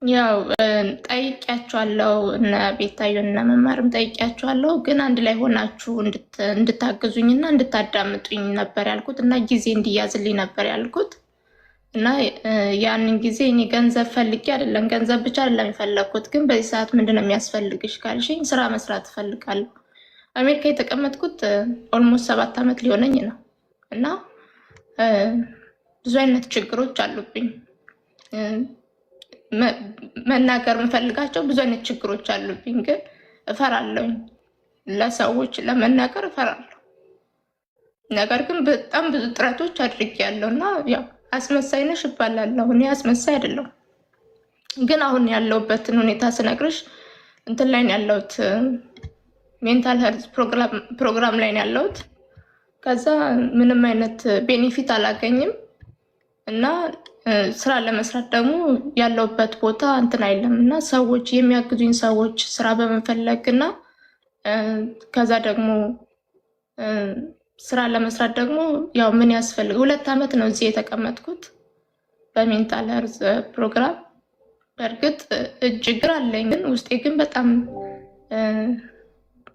ያው ጠይቂያቸዋለሁ እነ ቤታዮ እና መማርም ጠይቂያቸዋለሁ። ግን አንድ ላይ ሆናችሁ እንድታግዙኝና እንድታዳምጡኝ ነበር ያልኩት እና ጊዜ እንዲያዝልኝ ነበር ያልኩት እና ያንን ጊዜ እኔ ገንዘብ ፈልጌ አይደለም፣ ገንዘብ ብቻ አይደለም የፈለግኩት። ግን በዚህ ሰዓት ምንድን ነው የሚያስፈልግሽ ካልሽኝ ስራ መስራት እፈልጋለሁ። አሜሪካ የተቀመጥኩት ኦልሞስት 7 ዓመት ሊሆነኝ ነው እና ብዙ አይነት ችግሮች አሉብኝ። መናገር የምፈልጋቸው ብዙ አይነት ችግሮች አሉብኝ፣ ግን እፈራለሁኝ። ለሰዎች ለመናገር እፈራለሁ። ነገር ግን በጣም ብዙ ጥረቶች አድርጌያለሁ እና ያው አስመሳይ ነሽ እባላለሁ። እኔ አስመሳይ አይደለሁም። ግን አሁን ያለሁበትን ሁኔታ ስነግርሽ እንትን ላይ ነው ያለሁት፣ ሜንታል ሄልዝ ፕሮግራም ላይ ነው ያለሁት። ከዛ ምንም አይነት ቤኔፊት አላገኝም እና ስራ ለመስራት ደግሞ ያለውበት ቦታ እንትን አይለም እና ሰዎች የሚያግዙኝ ሰዎች ስራ በመፈለግ እና ከዛ ደግሞ ስራ ለመስራት ደግሞ ያው ምን ያስፈልግ 2 ዓመት ነው እዚህ የተቀመጥኩት በሜንታል ሄልዝ ፕሮግራም። በእርግጥ እግር አለኝ፣ ግን ውስጤ ግን በጣም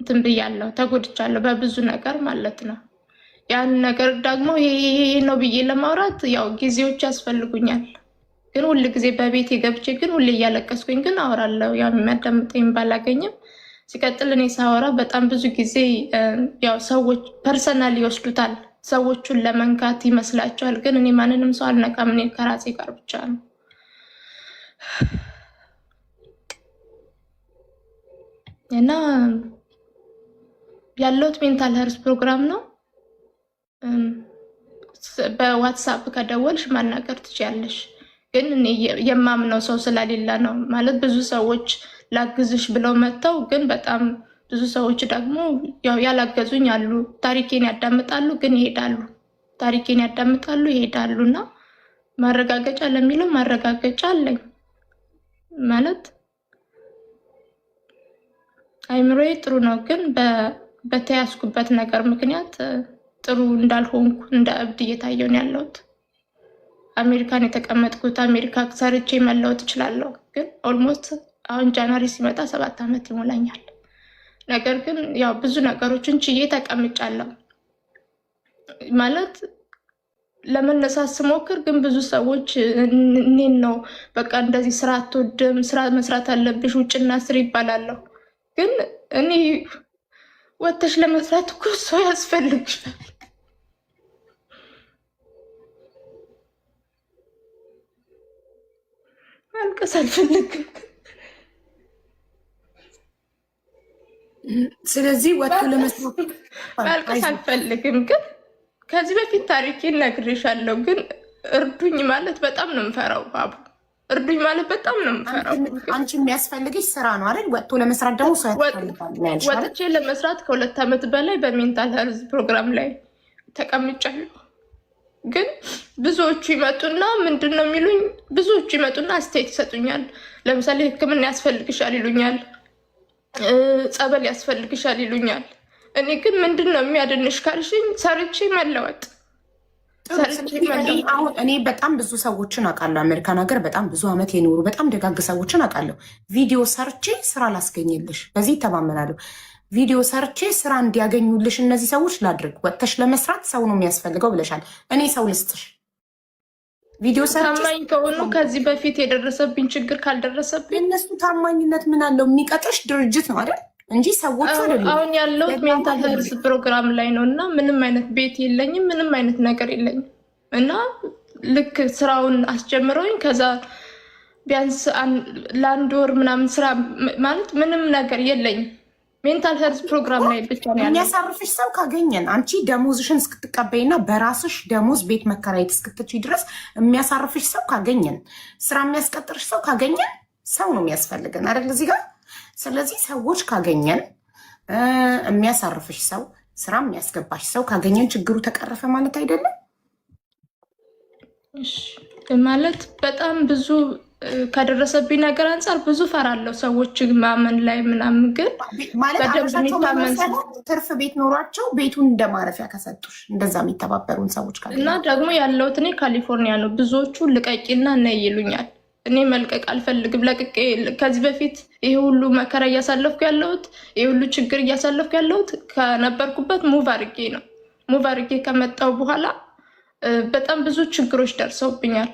እንትን ብያለሁ፣ ተጎድቻለሁ በብዙ ነገር ማለት ነው። ያን ነገር ደግሞ ይሄ ነው ብዬ ለማውራት ያው ጊዜዎች ያስፈልጉኛል። ግን ሁል ጊዜ በቤት ገብቼ ግን ሁሌ እያለቀስኩኝ ግን አወራለሁ። ያው የሚያዳምጠኝ ባላገኝም ሲቀጥል እኔ ሳወራ በጣም ብዙ ጊዜ ያው ሰዎች ፐርሰናል ይወስዱታል፣ ሰዎቹን ለመንካት ይመስላቸዋል። ግን እኔ ማንንም ሰው አልነካም፣ እኔ ከራሴ ጋር ብቻ ነው። እና ያለሁት ሜንታል ሄልዝ ፕሮግራም ነው። በዋትሳፕ ከደወልሽ ማናገር ትችያለሽ። ግን እኔ የማምነው ሰው ስለሌለ ነው ማለት ብዙ ሰዎች ላግዝሽ ብለው መጥተው፣ ግን በጣም ብዙ ሰዎች ደግሞ ያው ያላገዙኝ አሉ። ታሪኬን ያዳምጣሉ ግን ይሄዳሉ፣ ታሪኬን ያዳምጣሉ ይሄዳሉ። እና ማረጋገጫ ለሚለው ማረጋገጫ አለኝ ማለት አይምሮዬ ጥሩ ነው፣ ግን በተያዝኩበት ነገር ምክንያት ጥሩ እንዳልሆንኩ እንደ እብድ እየታየሁ ነው ያለሁት። አሜሪካን የተቀመጥኩት አሜሪካ ሰርቼ መለወጥ እችላለሁ፣ ግን ኦልሞስት አሁን ጃንዋሪ ሲመጣ 7 ዓመት ይሞላኛል። ነገር ግን ያው ብዙ ነገሮችን ችዬ ተቀምጫለሁ ማለት ለመነሳት ስሞክር፣ ግን ብዙ ሰዎች እኔን ነው በቃ እንደዚህ ስራ አትወድም፣ ስራ መስራት አለብሽ፣ ውጭና ስር ይባላለሁ። ግን እኔ ወጥተሽ ለመስራት እኮ ሰው ያስፈልግሻል። ማልቀስ አልፈልግም። ስለዚህ ወጥቶ ለመስራት ማልቀስ አልፈልግም። ግን ከዚህ በፊት ታሪኬን ነግሬሻለሁ። ግን እርዱኝ ማለት በጣም ነው የምፈራው ባቡ። እርዱኝ ማለት በጣም ነው የምፈራው። አንቺ የሚያስፈልግሽ ስራ ነው አይደል? ወጥቶ ለመስራት ደግሞ ሰው ያስፈልጋል። ወጥቼ ለመስራት ከ2 ዓመት በላይ በሜንታል ሄልዝ ፕሮግራም ላይ ተቀምጫለሁ። ግን ብዙዎቹ ይመጡና ምንድን ነው የሚሉኝ? ብዙዎቹ ይመጡና አስተያየት ይሰጡኛል። ለምሳሌ ሕክምና ያስፈልግሻል ይሉኛል፣ ጸበል ያስፈልግሻል ይሉኛል። እኔ ግን ምንድን ነው የሚያድንሽ ካልሽኝ ሰርቼ መለወጥ። አሁን እኔ በጣም ብዙ ሰዎችን አውቃለሁ፣ አሜሪካን ሀገር በጣም ብዙ ዓመት የኖሩ በጣም ደጋግ ሰዎችን አውቃለሁ። ቪዲዮ ሰርቼ ስራ ላስገኝልሽ፣ በዚህ ይተማመናለሁ። ቪዲዮ ሰርቼ ስራ እንዲያገኙልሽ እነዚህ ሰዎች ላድርግ። ወጥተሽ ለመስራት ሰው ነው የሚያስፈልገው ብለሻል። እኔ ሰው ልስጥሽ። ቪዲዮ ሰርቼ ታማኝ ከሆኑ ከዚህ በፊት የደረሰብኝ ችግር ካልደረሰብኝ የእነሱ ታማኝነት ምን አለው? የሚቀጥርሽ ድርጅት ነው አይደል እንጂ ሰዎቹ አይደሉም። አሁን ያለሁት ሜንታል ሄልዝ ፕሮግራም ላይ ነው እና ምንም አይነት ቤት የለኝም፣ ምንም አይነት ነገር የለኝም። እና ልክ ስራውን አስጀምረውኝ ከዛ ቢያንስ ለ1 ወር ምናምን ስራ ማለት ምንም ነገር የለኝም። ሜንታል ሄልዝ ፕሮግራም ላይ ብቻ ነው ያለው። የሚያሳርፍሽ ሰው ካገኘን አንቺ ደሞዝሽን እስክትቀበይና በራስሽ ደሞዝ ቤት መከራየት እስክትችይ ድረስ የሚያሳርፍሽ ሰው ካገኘን፣ ስራ የሚያስቀጥርሽ ሰው ካገኘን፣ ሰው ነው የሚያስፈልገን አይደል እዚህ ጋር። ስለዚህ ሰዎች ካገኘን፣ የሚያሳርፍሽ ሰው፣ ስራ የሚያስገባሽ ሰው ካገኘን ችግሩ ተቀረፈ ማለት አይደለም ማለት። በጣም ብዙ ከደረሰብኝ ነገር አንጻር ብዙ ፈራለሁ ሰዎች ማመን ላይ ምናምን። ግን ትርፍ ቤት ኖሯቸው ቤቱን እንደማረፊያ ከሰጡሽ እንደዛ የሚተባበሩን ሰዎች ካለ እና ደግሞ ያለሁት እኔ ካሊፎርኒያ ነው። ብዙዎቹ ልቀቂና ነይ ይሉኛል። እኔ መልቀቅ አልፈልግም። ለቅቄ ከዚህ በፊት ይሄ ሁሉ መከራ እያሳለፍኩ ያለሁት ይሄ ሁሉ ችግር እያሳለፍኩ ያለሁት ከነበርኩበት ሙቭ አድርጌ ነው። ሙቭ አድርጌ ከመጣሁ በኋላ በጣም ብዙ ችግሮች ደርሰውብኛል።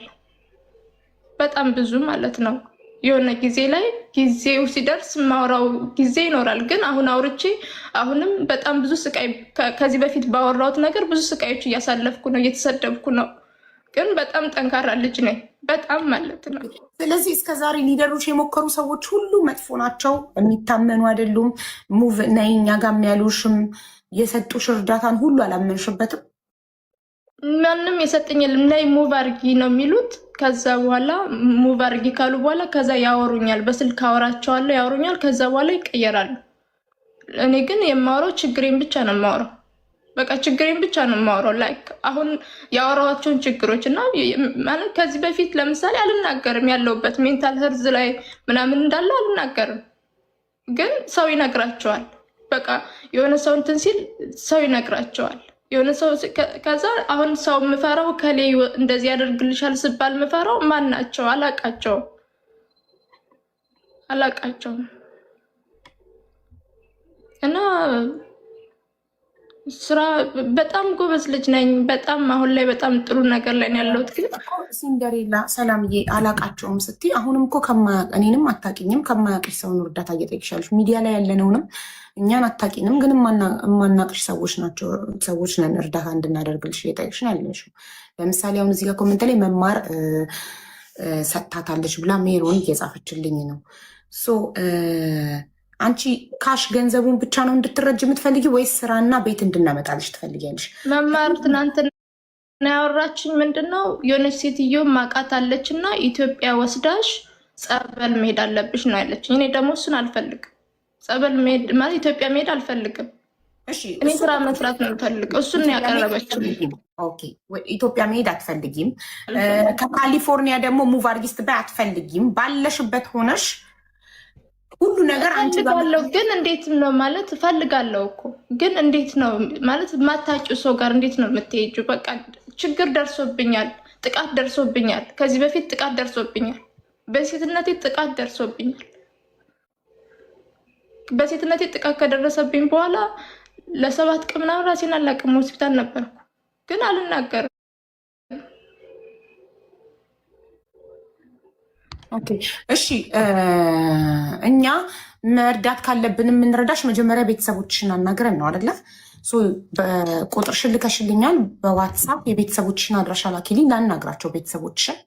በጣም ብዙ ማለት ነው። የሆነ ጊዜ ላይ ጊዜው ሲደርስ ማውራው ጊዜ ይኖራል። ግን አሁን አውርቼ አሁንም በጣም ብዙ ስቃይ ከዚህ በፊት ባወራሁት ነገር ብዙ ስቃዮች እያሳለፍኩ ነው፣ እየተሰደብኩ ነው። ግን በጣም ጠንካራ ልጅ ነኝ፣ በጣም ማለት ነው። ስለዚህ እስከዛሬ ሊደሩሽ የሞከሩ ሰዎች ሁሉ መጥፎ ናቸው፣ የሚታመኑ አይደሉም። ሙቭ ነይ እኛ ጋር ያሉሽም የሰጡሽ እርዳታን ሁሉ አላመንሽበትም። ማንም የሰጠኝ የለም። ነይ ሙቭ አድርጊ ነው የሚሉት። ከዛ በኋላ ሙቭ አድርጊ ካሉ በኋላ ከዛ ያወሩኛል፣ በስልክ አወራቸዋለሁ፣ ያወሩኛል። ከዛ በኋላ ይቀየራሉ። እኔ ግን የማወራው ችግሬን ብቻ ነው የማወራው። በቃ ችግሬን ብቻ ነው የማወራው። ላይክ አሁን ያወራኋቸውን ችግሮች እና ማለት ከዚህ በፊት ለምሳሌ አልናገርም፣ ያለሁበት ሜንታል ሄልዝ ላይ ምናምን እንዳለ አልናገርም። ግን ሰው ይነግራቸዋል። በቃ የሆነ ሰው እንትን ሲል ሰው ይነግራቸዋል። የሆነ ሰው ከዛ አሁን ሰው የምፈራው ከሌ እንደዚህ ያደርግልሻል ስባል የምፈራው ማን ናቸው? አላቃቸውም። እና ስራ በጣም ጎበዝ ልጅ ነኝ። በጣም አሁን ላይ በጣም ጥሩ ነገር ላይ ነው ያለሁት። ግን ሲንደሬላ ሰላምዬ አላቃቸውም ስትይ አሁንም እኮ እኔንም አታውቂኝም፣ ከማያውቅሽ ሰውን እርዳታ እየጠየቅሻለሽ። ሚዲያ ላይ ያለነውንም እኛን አታውቂንም፣ ግን የማናውቅሽ ሰዎች ነን እርዳታ እንድናደርግልሽ እየጠየቅሽን ያለሽው። ለምሳሌ አሁን እዚህ ጋር ኮመንት ላይ መማር ሰጥታታለች ብላ ሜሮን እየጻፈችልኝ ነው። አንቺ ካሽ ገንዘቡን ብቻ ነው እንድትረጅ የምትፈልጊ ወይስ ስራና ቤት እንድናመጣልሽ ትፈልጊያለሽ? መማር ትናንትና ያወራችኝ ምንድነው የሆነች ሴትዮ ማቃት አለች እና ኢትዮጵያ ወስዳሽ ጸበል መሄድ አለብሽ ነው ያለችኝ። እኔ ደግሞ እሱን አልፈልግም። ጸበል መሄድ ማለት ኢትዮጵያ መሄድ አልፈልግም። እኔ ስራ መስራት ነው የምፈልገው። እሱን ነው ያቀረበችው። ኦኬ፣ ኢትዮጵያ መሄድ አትፈልጊም። ከካሊፎርኒያ ደግሞ ሙቭ አድርጊ ስትባይ አትፈልጊም። ባለሽበት ሆነሽ ሁሉ ነገር አንቺ ጋለው። ግን እንዴት ነው ማለት እፈልጋለሁ እኮ ግን እንዴት ነው ማለት ማታውቂው ሰው ጋር እንዴት ነው የምትሄጂው? በቃ ችግር ደርሶብኛል፣ ጥቃት ደርሶብኛል። ከዚህ በፊት ጥቃት ደርሶብኛል። በሴትነቴ ጥቃት ደርሶብኛል። በሴትነቴ ጥቃት ከደረሰብኝ በኋላ ለ7 ቀን ምናምን ራሴን አላውቅም፣ ሆስፒታል ነበርኩ። ግን አልናገርም። እሺ እኛ መርዳት ካለብን የምንረዳሽ መጀመሪያ ቤተሰቦችሽን አናግረን ነው አይደለ? በቁጥርሽን ልከሽልኛል በዋትሳፕ የቤተሰቦችሽን አድራሻ ላኪልኝ ላናግራቸው ቤተሰቦችሽን።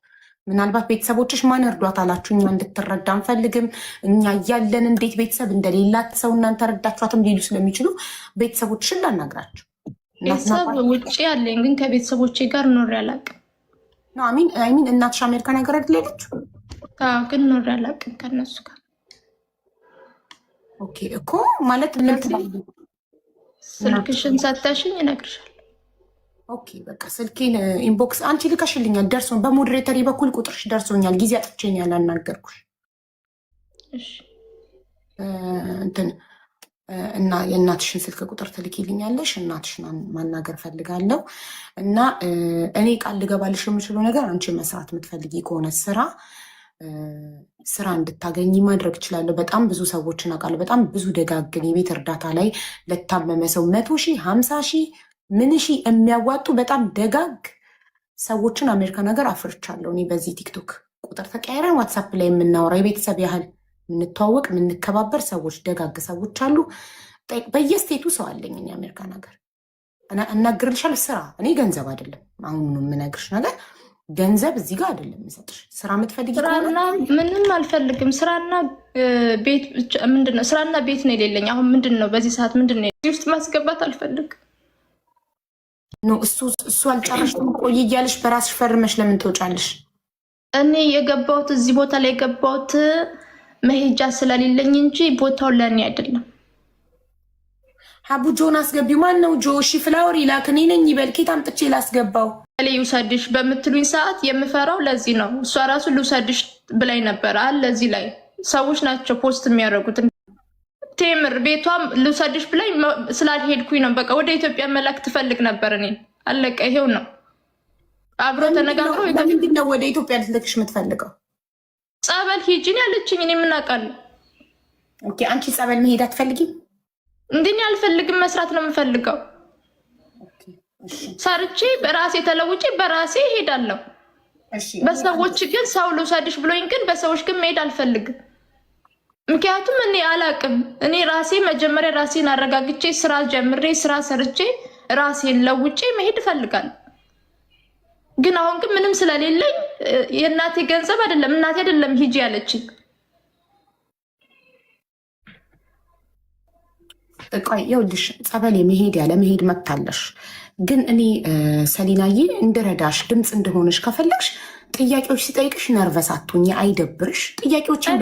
ምናልባት ቤተሰቦችሽ ማን እርዷት አላችሁ? እኛ እንድትረዳ አንፈልግም። እኛ እያለን እንዴት ቤተሰብ እንደሌላት ሰው እናንተ ረዳችኋትም ሊሉ ስለሚችሉ ቤተሰቦችሽን ላናግራቸው። ቤተሰብ ውጭ ያለኝ ግን ከቤተሰቦቼ ጋር ኖሬ አላውቅም። አሚን እናትሽ አሜሪካ ነገር አይደለች? ግን ኖሬ አላውቅም ከነሱ ጋር። ኦኬ እኮ ማለት ምን ትላለህ? ስልክሽን ሰተሽኝ እነግርሻለሁ። ኦኬ በቃ ስልኬን ኢንቦክስ አንቺ ልከሽልኛል፣ ደርሶን በሞዴሬተሪ በኩል ቁጥርሽ ደርሶኛል። ጊዜ አጥቼኛል አናገርኩሽ። እሺ እንትን እና የእናትሽን ስልክ ቁጥር ትልኪልኛለሽ። እናትሽን ማናገር ፈልጋለሁ እና እኔ ቃል ልገባልሽ የምችለው ነገር አንቺ መስራት የምትፈልጊ ከሆነ ስራ እንድታገኝ ማድረግ እችላለሁ። በጣም ብዙ ሰዎችን አውቃለሁ። በጣም ብዙ ደጋግን የቤት እርዳታ ላይ ለታመመ ሰው 100,000 50,000 ምን ሺህ የሚያዋጡ በጣም ደጋግ ሰዎችን አሜሪካ ነገር አፍርቻለሁ። እኔ በዚህ ቲክቶክ ቁጥር ተቀያይረን ዋትሳፕ ላይ የምናወራ የቤተሰብ ያህል የምንተዋወቅ የምንከባበር ሰዎች ደጋግ ሰዎች አሉ። በየስቴቱ ሰው አለኝ። እኔ አሜሪካ ነገር እናግርልሻለሁ። ስራ እኔ ገንዘብ አይደለም አሁን የምነግርሽ ነገር ገንዘብ እዚህ ጋር አይደለም የምሰጥሽ። ስራ የምትፈልጊ ምንም አልፈልግም። ስራና ቤት ብቻ ምንድነው? ስራና ቤት ነው የሌለኝ። አሁን ምንድነው በዚህ ሰዓት ምንድነው እዚህ ውስጥ ማስገባት አልፈልግም። እሱ አልጨረሽም ቆይ እያለሽ በራስሽ ፈርመሽ ለምን ትወጫለሽ? እኔ የገባሁት እዚህ ቦታ ላይ የገባሁት መሄጃ ስለሌለኝ እንጂ ቦታው ለእኔ አይደለም። ሀቡ ጆን አስገቢው። ማን ነው ጆ? እሺ ፍላወር ይላክ። እኔ ነኝ ይበል። ኬት አምጥቼ ላስገባው? ልውሰድሽ በምትሉኝ ሰዓት የምፈራው ለዚህ ነው። እሷ ራሱ ልውሰድሽ ብላኝ ነበር አለ። ለዚህ ላይ ሰዎች ናቸው ፖስት የሚያደርጉት። ቴምር ቤቷም ልውሰድሽ ብላኝ ስላልሄድኩኝ ነው። በቃ ወደ ኢትዮጵያ መላክ ትፈልግ ነበር። እኔ አለቀ። ይሄው ነው አብሮ ተነጋግረው። ለምንድን ነው ወደ ኢትዮጵያ ልትልክሽ የምትፈልገው? ጸበል ሂጂን ያለችኝ እኔ ምን አውቃለሁ? ኦኬ አንቺ ጸበል መሄድ አትፈልጊም? እንደኔ አልፈልግም፣ መስራት ነው የምፈልገው። ሰርቼ በራሴ ተለውጬ በራሴ እሄዳለሁ። በሰዎች ግን ሰው ልውሰድሽ ብሎኝ ግን በሰዎች ግን መሄድ አልፈልግም። ምክንያቱም እኔ አላቅም። እኔ ራሴ መጀመሪያ ራሴን አረጋግቼ ስራ ጀምሬ ስራ ሰርቼ ራሴን ለውጬ መሄድ እፈልጋለሁ። ግን አሁን ግን ምንም ስለሌለኝ የእናቴ ገንዘብ አይደለም እናቴ አይደለም ሂጂ ያለችኝ። ቆይ ይኸውልሽ ጸበል የመሄድ ያለ መሄድ መብት አለሽ። ግን እኔ ሰሊናዬ እንድረዳሽ ድምፅ እንደሆነሽ ከፈለግሽ ጥያቄዎች ሲጠይቅሽ ነርቨስ አትሁኝ፣ አይደብርሽ። ጥያቄዎችን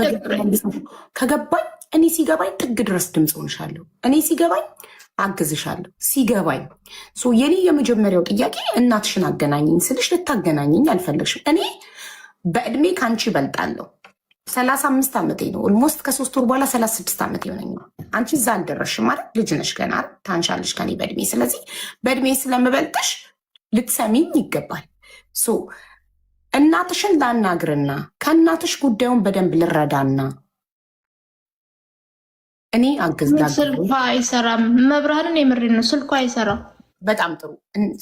ከገባኝ እኔ ሲገባኝ ጥግ ድረስ ድምፅ ሆንሻለሁ። እኔ ሲገባኝ አግዝሻለሁ። ሲገባኝ የኔ የመጀመሪያው ጥያቄ እናትሽን አገናኝኝ ስልሽ ልታገናኝኝ አልፈለግሽም። እኔ በእድሜ ከአንቺ እበልጣለሁ። 35 ዓመቴ ነው። ኦልሞስት ከ3 ወር በኋላ 36 ዓመት ይሆነኛል። አንቺ እዛ አልደረስሽም ማለት ልጅ ነሽ ገና ታንሻለሽ ከኔ በእድሜ። ስለዚህ በእድሜ ስለምበልጥሽ ልትሰሚኝ ይገባል። እናትሽን ላናግርና ከእናትሽ ጉዳዩን በደንብ ልረዳና እኔ አግዝ። ስልኳ አይሰራም። መብርሃንን የምሬን ነው። ስልኳ አይሰራም። በጣም ጥሩ።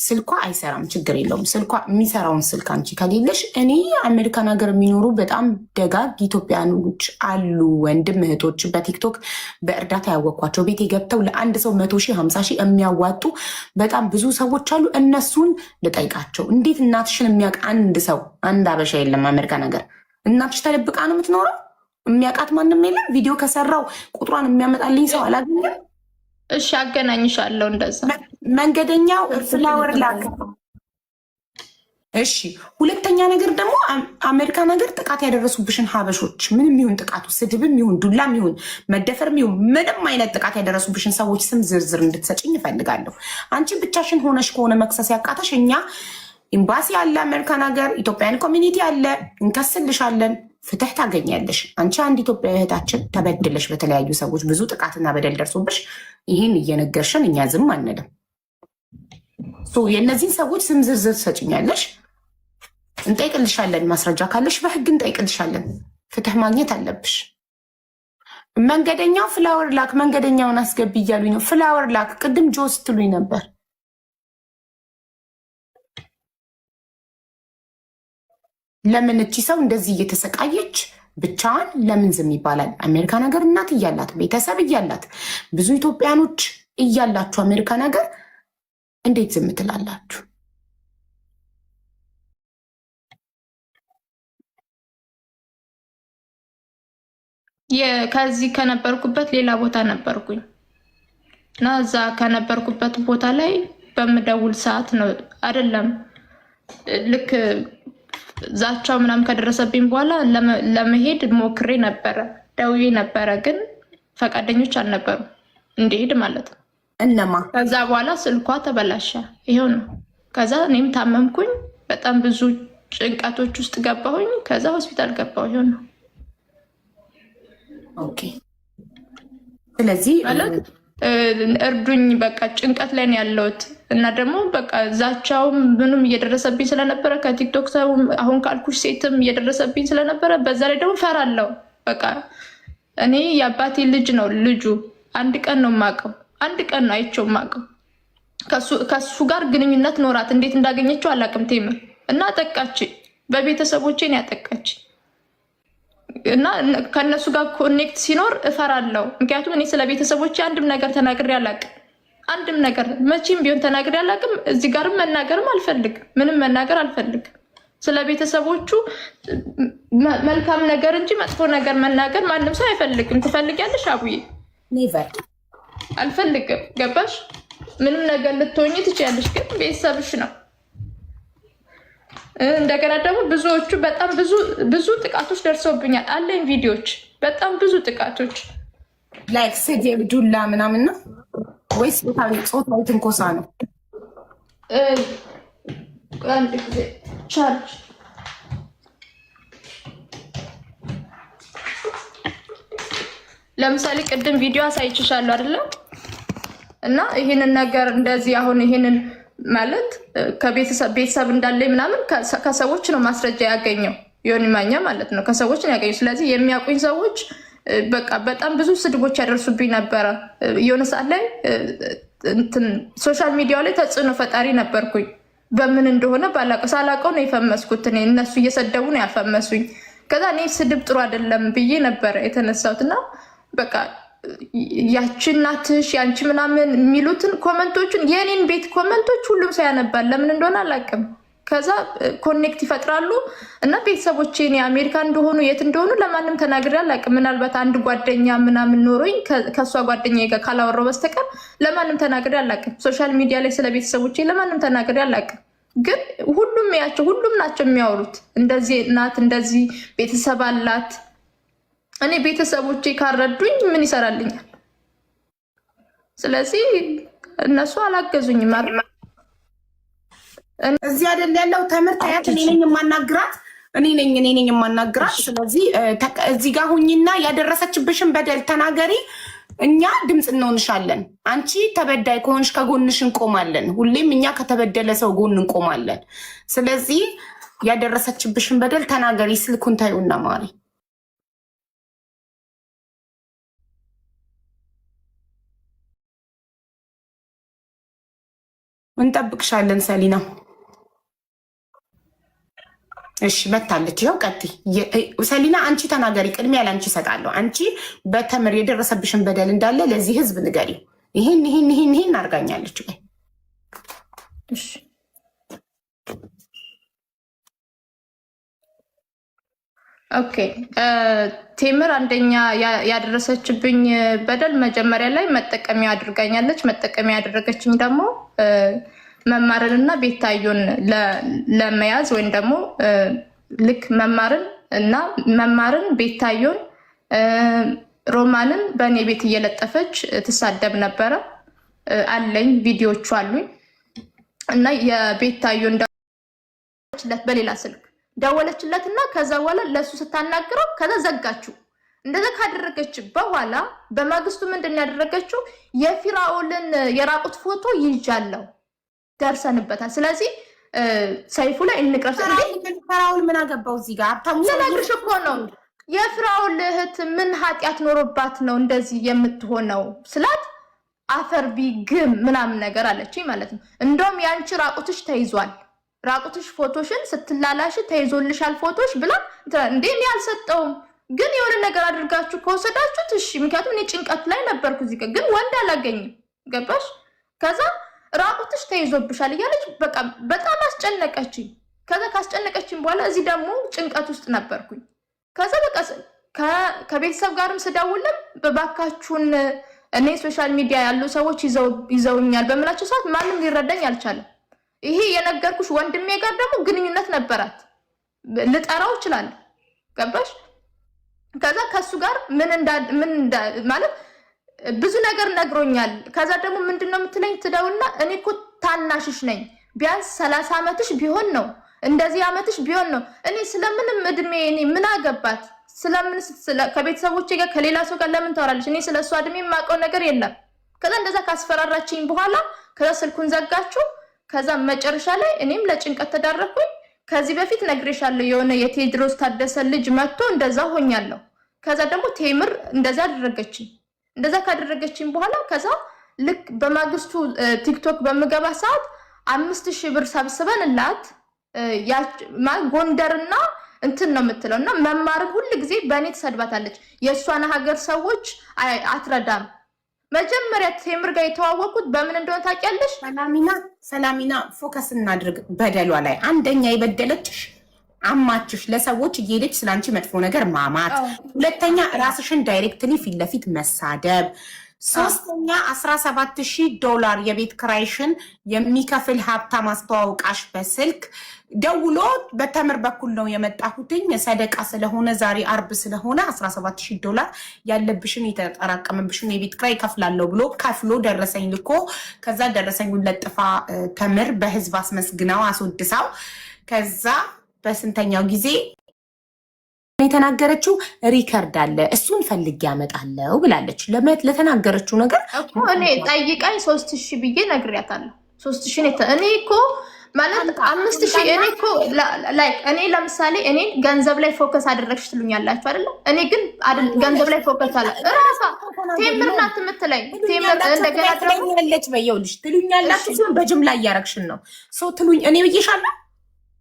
ስልኳ አይሰራም፣ ችግር የለውም። ስልኳ የሚሰራውን ስልክ አንቺ ከሌለሽ እኔ አሜሪካን ሀገር የሚኖሩ በጣም ደጋግ ኢትዮጵያኖች አሉ፣ ወንድም እህቶች በቲክቶክ በእርዳታ ያወቅኳቸው ቤቴ ገብተው ለአንድ ሰው 100,000 50,000 የሚያዋጡ በጣም ብዙ ሰዎች አሉ። እነሱን ልጠይቃቸው። እንዴት እናትሽን የሚያውቅ አንድ ሰው አንድ አበሻ የለም አሜሪካን ሀገር። እናትሽ ተደብቃ ነው የምትኖረው። የሚያውቃት ማንም የለም። ቪዲዮ ከሰራው ቁጥሯን የሚያመጣልኝ ሰው አላገኘም። እሺ አገናኝሻለሁ። እንደዛ መንገደኛው ፍላወር ላክ። እሺ ሁለተኛ ነገር ደግሞ አሜሪካ ነገር ጥቃት ያደረሱብሽን ሀበሾች ምንም ይሁን ጥቃቱ ስድብም ይሁን ዱላም ይሁን መደፈርም ይሁን ምንም አይነት ጥቃት ያደረሱብሽን ሰዎች ስም ዝርዝር እንድትሰጭኝ እፈልጋለሁ። አንቺ ብቻሽን ሆነሽ ከሆነ መክሰስ ያቃተሽ እኛ ኤምባሲ አለ አሜሪካን ሀገር፣ ኢትዮጵያን ኮሚኒቲ አለ፣ እንከስልሻለን፣ ፍትህ ታገኛለሽ። አንቺ አንድ ኢትዮጵያ እህታችን ተበድለሽ በተለያዩ ሰዎች ብዙ ጥቃትና በደል ደርሶብሽ ይህን እየነገርሽን እኛ ዝም አንልም። የእነዚህን ሰዎች ስም ዝርዝር ትሰጭኛለሽ፣ እንጠይቅልሻለን። ማስረጃ ካለሽ በህግ እንጠይቅልሻለን። ፍትህ ማግኘት አለብሽ። መንገደኛው ፍላወር ላክ፣ መንገደኛውን አስገቢ እያሉኝ ነው። ፍላወር ላክ ቅድም ጆ ስትሉኝ ነበር። ለምን እቺ ሰው እንደዚህ እየተሰቃየች ብቻዋን ለምን ዝም ይባላል? አሜሪካን ሀገር እናት እያላት ቤተሰብ እያላት ብዙ ኢትዮጵያኖች እያላችሁ አሜሪካን ሀገር እንዴት ዝም ትላላችሁ? ከዚህ ከነበርኩበት ሌላ ቦታ ነበርኩኝ እና እዛ ከነበርኩበት ቦታ ላይ በምደውል ሰዓት ነው አይደለም ልክ ዛቻው ምናምን ከደረሰብኝ በኋላ ለመሄድ ሞክሬ ነበረ፣ ደውዬ ነበረ፣ ግን ፈቃደኞች አልነበሩ እንዲሄድ ማለት ነው። እነማ? ከዛ በኋላ ስልኳ ተበላሸ። ይሄው ነው። ከዛ እኔም ታመምኩኝ፣ በጣም ብዙ ጭንቀቶች ውስጥ ገባሁኝ። ከዛ ሆስፒታል ገባሁ። ይሄው ነው። ኦኬ። ስለዚህ እርዱኝ፣ በቃ ጭንቀት ላይ ነው ያለሁት እና ደግሞ በቃ ዛቻውም ምንም እየደረሰብኝ ስለነበረ ከቲክቶክ ሰው አሁን ካልኩሽ ሴትም እየደረሰብኝ ስለነበረ በዛ ላይ ደግሞ ፈራለሁ። በቃ እኔ የአባቴ ልጅ ነው ልጁ አንድ ቀን ነው የማውቀው፣ አንድ ቀን ነው አይቼው የማውቀው። ከሱ ጋር ግንኙነት ኖራት እንዴት እንዳገኘችው አላውቅም። ቴምር እና አጠቃች፣ በቤተሰቦቼ ነው ያጠቃች እና ከእነሱ ጋር ኮኔክት ሲኖር እፈራለሁ። ምክንያቱም እኔ ስለ ቤተሰቦቼ አንድም ነገር ተናግሬ አላውቅም። አንድም ነገር መቼም ቢሆን ተናግሬ አላውቅም። እዚህ ጋርም መናገርም አልፈልግም። ምንም መናገር አልፈልግም። ስለ ቤተሰቦቹ መልካም ነገር እንጂ መጥፎ ነገር መናገር ማንም ሰው አይፈልግም። ትፈልጊያለሽ አቡዬ? ኔቨር አልፈልግም። ገባሽ? ምንም ነገር ልትሆኚ ትችያለሽ፣ ግን ቤተሰብሽ ነው። እንደገና ደግሞ ብዙዎቹ በጣም ብዙ ጥቃቶች ደርሰውብኛል። አለኝ ቪዲዮዎች፣ በጣም ብዙ ጥቃቶች ላይክ ስድብ፣ ዱላ ምናምን ነው ወይስ ጾታዊ ትንኮሳ ነው? አንድ ጊዜ ቻርጅ ለምሳሌ ቅድም ቪዲዮ አሳይችሻለሁ አይደለም? እና ይህንን ነገር እንደዚህ አሁን ይህንን ማለት ከቤተሰብ እንዳለኝ ምናምን ከሰዎች ነው ማስረጃ ያገኘው። ዮኒ ማኛ ማለት ነው። ከሰዎች ነው ያገኙ። ስለዚህ የሚያውቁኝ ሰዎች በቃ በጣም ብዙ ስድቦች ያደርሱብኝ ነበረ። የሆነ ሰዓት ላይ ሶሻል ሚዲያው ላይ ተጽዕኖ ፈጣሪ ነበርኩኝ። በምን እንደሆነ ሳላውቀው ነው የፈመስኩት። እኔ እነሱ እየሰደቡ ነው ያፈመሱኝ። ከዛ እኔ ስድብ ጥሩ አይደለም ብዬ ነበረ የተነሳሁት እና በቃ ያቺ እናትሽ ያንቺ ምናምን የሚሉትን ኮመንቶችን የኔን ቤት ኮመንቶች ሁሉም ሰው ያነባል። ለምን እንደሆነ አላውቅም። ከዛ ኮኔክት ይፈጥራሉ እና ቤተሰቦቼ እኔ አሜሪካ እንደሆኑ የት እንደሆኑ ለማንም ተናግሬ አላውቅም። ምናልባት አንድ ጓደኛ ምናምን ኖሮኝ ከእሷ ጓደኛ ጋር ካላወራው በስተቀር ለማንም ተናግሬ አላውቅም። ሶሻል ሚዲያ ላይ ስለ ቤተሰቦቼ ለማንም ተናግሬ አላውቅም። ግን ሁሉም ሁሉም ናቸው የሚያወሩት። እንደዚህ እናት እንደዚህ ቤተሰብ አላት። እኔ ቤተሰቦቼ ካረዱኝ ምን ይሰራልኛል? ስለዚህ እነሱ አላገዙኝም። እዚህ አይደል ያለው ትምህርት አያት። እኔ ነኝ የማናግራት። ስለዚህ እዚህ ጋር ሁኝና ያደረሰችብሽን በደል ተናገሪ። እኛ ድምፅ እንሆንሻለን። አንቺ ተበዳይ ከሆንሽ ከጎንሽ እንቆማለን። ሁሌም እኛ ከተበደለ ሰው ጎን እንቆማለን። ስለዚህ ያደረሰችብሽን በደል ተናገሪ። ስልኩን ታዩና ማሪ እንጠብቅሻለን። ሰሊና እሺ መታለች። ይኸው ቀጥይ ሰሊና፣ አንቺ ተናገሪ። ቅድሚያ ለአንቺ እሰጣለሁ። አንቺ በተምር የደረሰብሽን በደል እንዳለ ለዚህ ህዝብ ንገሪው። ይህን አድርጋኛለች። እሺ ኦኬ። ቴምር አንደኛ ያደረሰችብኝ በደል መጀመሪያ ላይ መጠቀሚያ አድርጋኛለች። መጠቀሚያ ያደረገችኝ ደግሞ መማርንና ቤታዮን ለመያዝ ወይም ደግሞ ልክ መማርን ቤታዮን ሮማንን በእኔ ቤት እየለጠፈች ትሳደብ ነበረ። አለኝ ቪዲዮቹ አሉኝ እና የቤታዮን በሌላ ስልክ ደወለችለት እና ከዛ በኋላ ለሱ ስታናግረው ከዛ ዘጋችው። እንደዛ ካደረገች በኋላ በማግስቱ ምንድን ያደረገችው የፊራኦልን የራቁት ፎቶ ይዣለው ደርሰንበታል። ስለዚህ ሰይፉ ላይ እንቅረስ። ፊራኦል ምን አገባው እዚህ ጋር? ስለነግርሽ እኮ ነው። የፊራኦል እህት ምን ኃጢአት ኖሮባት ነው እንደዚህ የምትሆነው ስላት አፈር ቢግም ምናምን ነገር አለችኝ ማለት ነው። እንደውም ያንቺ ራቁትሽ ተይዟል፣ ራቁትሽ ፎቶሽን ስትላላሽ ተይዞልሻል ፎቶሽ ብላ እንዴ እኔ አልሰጠውም፣ ግን የሆነ ነገር አድርጋችሁ ከወሰዳችሁት እሺ። ምክንያቱም እኔ ጭንቀት ላይ ነበርኩ እዚህ ጋር ግን ወንድ አላገኝም። ገባሽ? ከዛ ራቁትሽ ተይዞብሻል እያለች በቃ በጣም አስጨነቀችኝ። ከዛ ካስጨነቀችኝ በኋላ እዚህ ደግሞ ጭንቀት ውስጥ ነበርኩኝ። ከዛ በቃ ከቤተሰብ ጋርም ስደውልም በባካችሁን እኔ ሶሻል ሚዲያ ያሉ ሰዎች ይዘውኛል በምላቸው ሰዓት ማንም ሊረዳኝ አልቻለም። ይሄ የነገርኩሽ ወንድሜ ጋር ደግሞ ግንኙነት ነበራት፣ ልጠራው እችላለሁ። ገባሽ? ከዛ ከሱ ጋር ማለት ብዙ ነገር ነግሮኛል። ከዛ ደግሞ ምንድነው የምትለኝ ትደውልና እኔ እኮ ታናሽሽ ነኝ፣ ቢያንስ 30 ዓመትሽ ቢሆን ነው እንደዚህ ዓመትሽ ቢሆን ነው። እኔ ስለምንም እድሜ እኔ ምን አገባት? ስለምን ከቤተሰቦቼ ጋር ከሌላ ሰው ጋር ለምን ታወራለች? እኔ ስለሷ እድሜ የማውቀው ነገር የለም። ከዛ እንደዛ ካስፈራራችኝ በኋላ ከዛ ስልኩን ዘጋችሁ። ከዛ መጨረሻ ላይ እኔም ለጭንቀት ተዳረኩኝ። ከዚህ በፊት ነግሬሻለሁ፣ የሆነ የቴድሮስ ታደሰ ልጅ መጥቶ እንደዛ ሆኛለሁ። ከዛ ደግሞ ቴምር እንደዛ አደረገችኝ። እንደዛ ካደረገችኝ በኋላ ከዛ ልክ በማግስቱ ቲክቶክ በምገባ ሰዓት 5000 ብር ሰብስበንላት ጎንደርና እንትን ነው የምትለው እና መማርን ሁሉ ጊዜ በእኔ ትሰድባታለች። የእሷን ሀገር ሰዎች አትረዳም። መጀመሪያ ቴምር ጋር የተዋወቁት በምን እንደሆነ ታውቂያለሽ? ሰላሚና ፎከስ እናድርግ በደሏ ላይ። አንደኛ የበደለችሽ አማችሽ ለሰዎች እየሄደች ስለአንቺ መጥፎ ነገር ማማት፣ ሁለተኛ ራስሽን ዳይሬክትሊ ፊት ለፊት መሳደብ፣ ሶስተኛ $17,000 የቤት ክራይሽን የሚከፍል ሀብታም አስተዋውቃሽ በስልክ ደውሎ በተምር በኩል ነው የመጣሁትኝ ሰደቃ ስለሆነ ዛሬ አርብ ስለሆነ $17,000 ያለብሽን የተጠራቀመብሽን የቤት ክራይ ከፍላለሁ ብሎ ከፍሎ ደረሰኝ ልኮ ከዛ ደረሰኙን ለጥፋ ተምር በህዝብ አስመስግናው አስወድሳው ከዛ በስንተኛው ጊዜ የተናገረችው ሪከርድ አለ እሱን ፈልጌ ያመጣለው ብላለች። ለተናገረችው ነገር እኔ ጠይቃኝ 3000 ብዬ ነግሬያታለሁ። 3000 እኔ እኮ ማለት 5000 እኔ እኮ ላይክ እኔ ለምሳሌ እኔ ገንዘብ ላይ ፎከስ አደረግሽ ትሉኛላችሁ አይደለ? እኔ ግን ገንዘብ ላይ ፎከስ አለ ራሳ ቴምር ናት የምትለኝ ቴምር እንደገና ትሉኛለች በየውልሽ ትሉኛላችሁ ሲሆን በጅምላ እያረግሽን ነው ሰው ትሉኝ እኔ ብዬሻለሁ